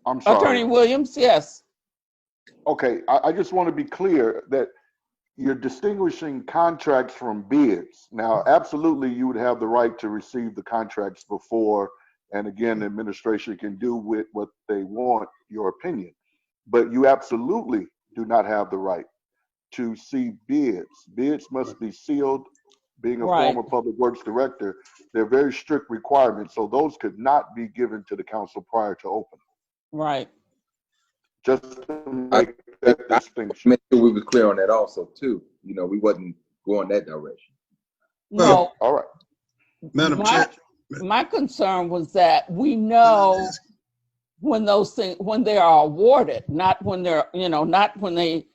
I'm sorry. Attorney Williams, yes. Okay, I just want to be clear that you're distinguishing contracts from bids. Now, absolutely, you would have the right to receive the contracts before, and again, the administration can do with what they want, your opinion. But you absolutely do not have the right to see bids. Bids must be sealed. Being a former public works director, they're very strict requirements, so those could not be given to the council prior to opening. Right. Just to make that distinction. Make sure we were clear on that also too. You know, we wasn't going that direction. No. All right. Madam Chair. My concern was that we know when those things, when they are awarded, not when they're, you know, not when they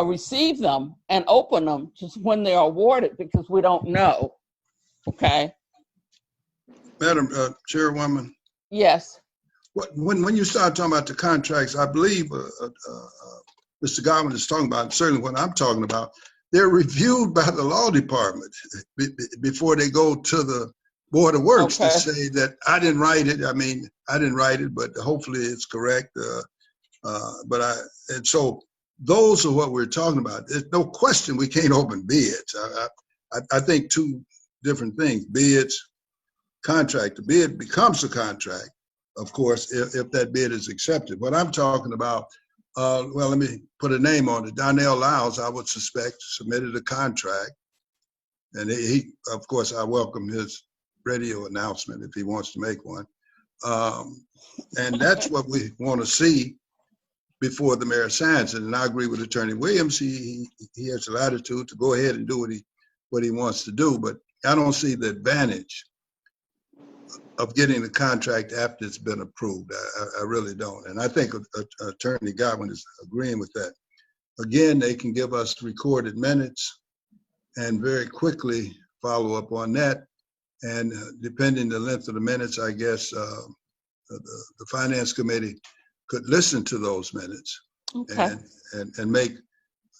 receive them and open them, just when they're awarded, because we don't know. Okay. Madam Chairwoman. Yes. When you start talking about the contracts, I believe Mr. Godwin is talking about, certainly what I'm talking about, they're reviewed by the law department before they go to the Board of Works to say that I didn't write it. I mean, I didn't write it, but hopefully it's correct. And so those are what we're talking about. There's no question we can't open bids. I think two different things, bids, contract. The bid becomes a contract, of course, if that bid is accepted. What I'm talking about, well, let me put a name on it. Donnell Lyles, I would suspect, submitted a contract. And he, of course, I welcome his radio announcement if he wants to make one. And that's what we want to see before the mayor signs it. And I agree with Attorney Williams. He has the latitude to go ahead and do what he wants to do. But I don't see the advantage of getting the contract after it's been approved. I really don't. And I think Attorney Godwin is agreeing with that. again, they can give us recorded minutes and very quickly follow up on that. And depending the length of the minutes, I guess the Finance Committee could listen to those minutes Okay. and make,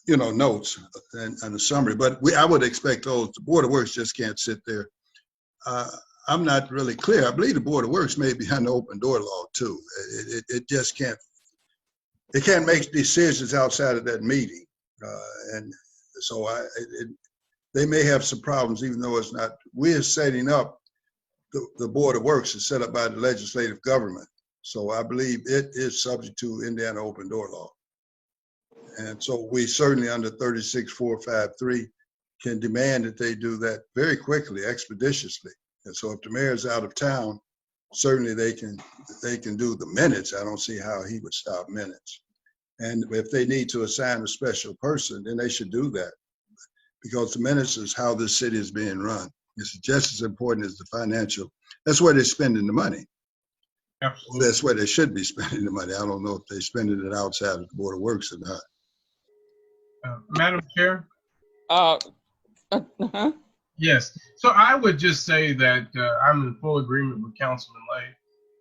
notes and a summary. But I would expect those. The Board of Works just can't sit there. I'm not really clear. I believe the Board of Works may be behind the open door law too. It just can't. It can't make decisions outside of that meeting, and so they may have some problems, even though it's not. We're setting up the Board of Works is set up by the legislative government, so I believe it is subject to Indiana open door law, and so we certainly under 36453 can demand that they do that very quickly, expeditiously. And so if the mayor's out of town, certainly they can do the minutes. I don't see how he would stop minutes. And if they need to assign a special person, then they should do that, because the minutes is how this city is being run. It's just as important as the financial. That's where they're spending the money. Absolutely. That's where they should be spending the money. I don't know if they're spending it outside of the Board of Works or not. Madam Chair? Uh-huh. Yes. So I would just say that I'm in full agreement with Councilman Lay.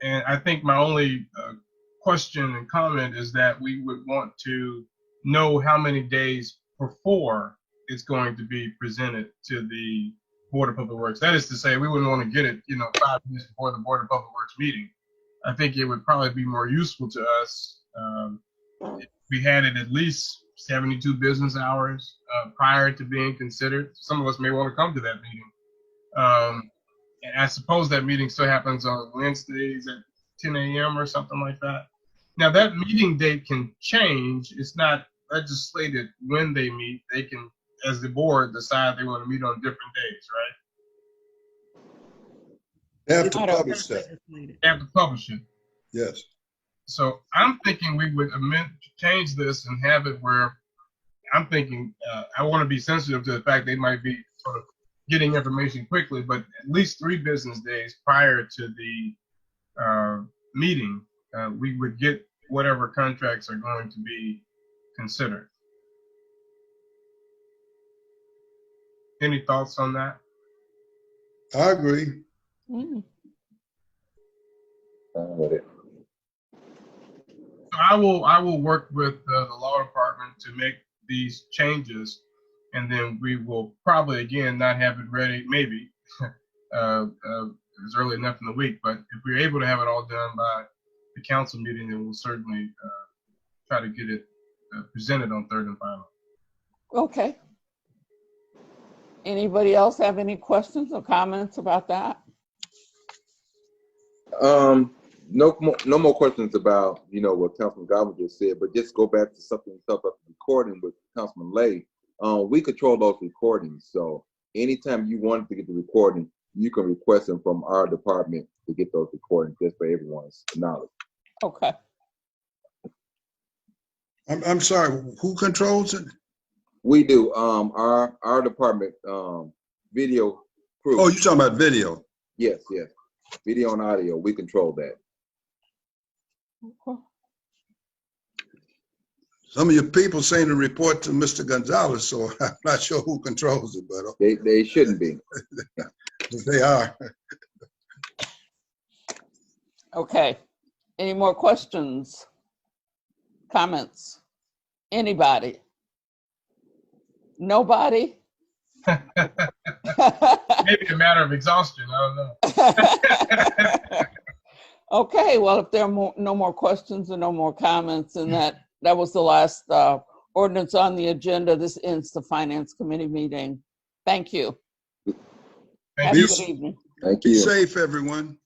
And I think my only question and comment is that we would want to know how many days before it's going to be presented to the Board of Public Works. That is to say, we wouldn't want to get it, 5 minutes before the Board of Public Works meeting. I think it would probably be more useful to us if we had it at least 72 business hours prior to being considered. Some of us may want to come to that meeting. And I suppose that meeting still happens on Wednesdays at 10 a.m. or something like that. Now, that meeting date can change. It's not legislated when they meet. They can, as the board, decide they want to meet on different days, right? They have to publish that. They have to publish it. Yes. So I'm thinking we would change this and have it where I'm thinking I want to be sensitive to the fact they might be sort of getting information quickly, but at least 3 business days prior to the meeting, we would get whatever contracts are going to be considered. Any thoughts on that? I agree. Mm. With it. So I will work with the law department to make these changes, and then we will probably again not have it ready maybe it's early enough in the week, but if we're able to have it all done by the council meeting, then we'll certainly try to get it presented on third and final. Okay. Anybody else have any questions or comments about that? No more questions about, what Councilman Godwin just said, but just go back to something about the recording with Councilman Lay. We control those recordings. So anytime you want to get the recording, you can request them from our department to get those recordings, just for everyone's knowledge. Okay. I'm sorry, who controls it? We do. Our department, video crew. Oh, you're talking about video. Yes. Video and audio, we control that. Okay. Some of your people saying to report to Mr. Gonzalez, so I'm not sure who controls it, but They shouldn't be. they are. Okay. Any more questions? Comments? Anybody? Nobody? Maybe a matter of exhaustion. I don't know. Okay, well, if there are no more questions and no more comments, and that was the last ordinance on the agenda, this ends the Finance Committee meeting. Thank you. Thank Have you. a good evening. Thank Be you. safe, everyone.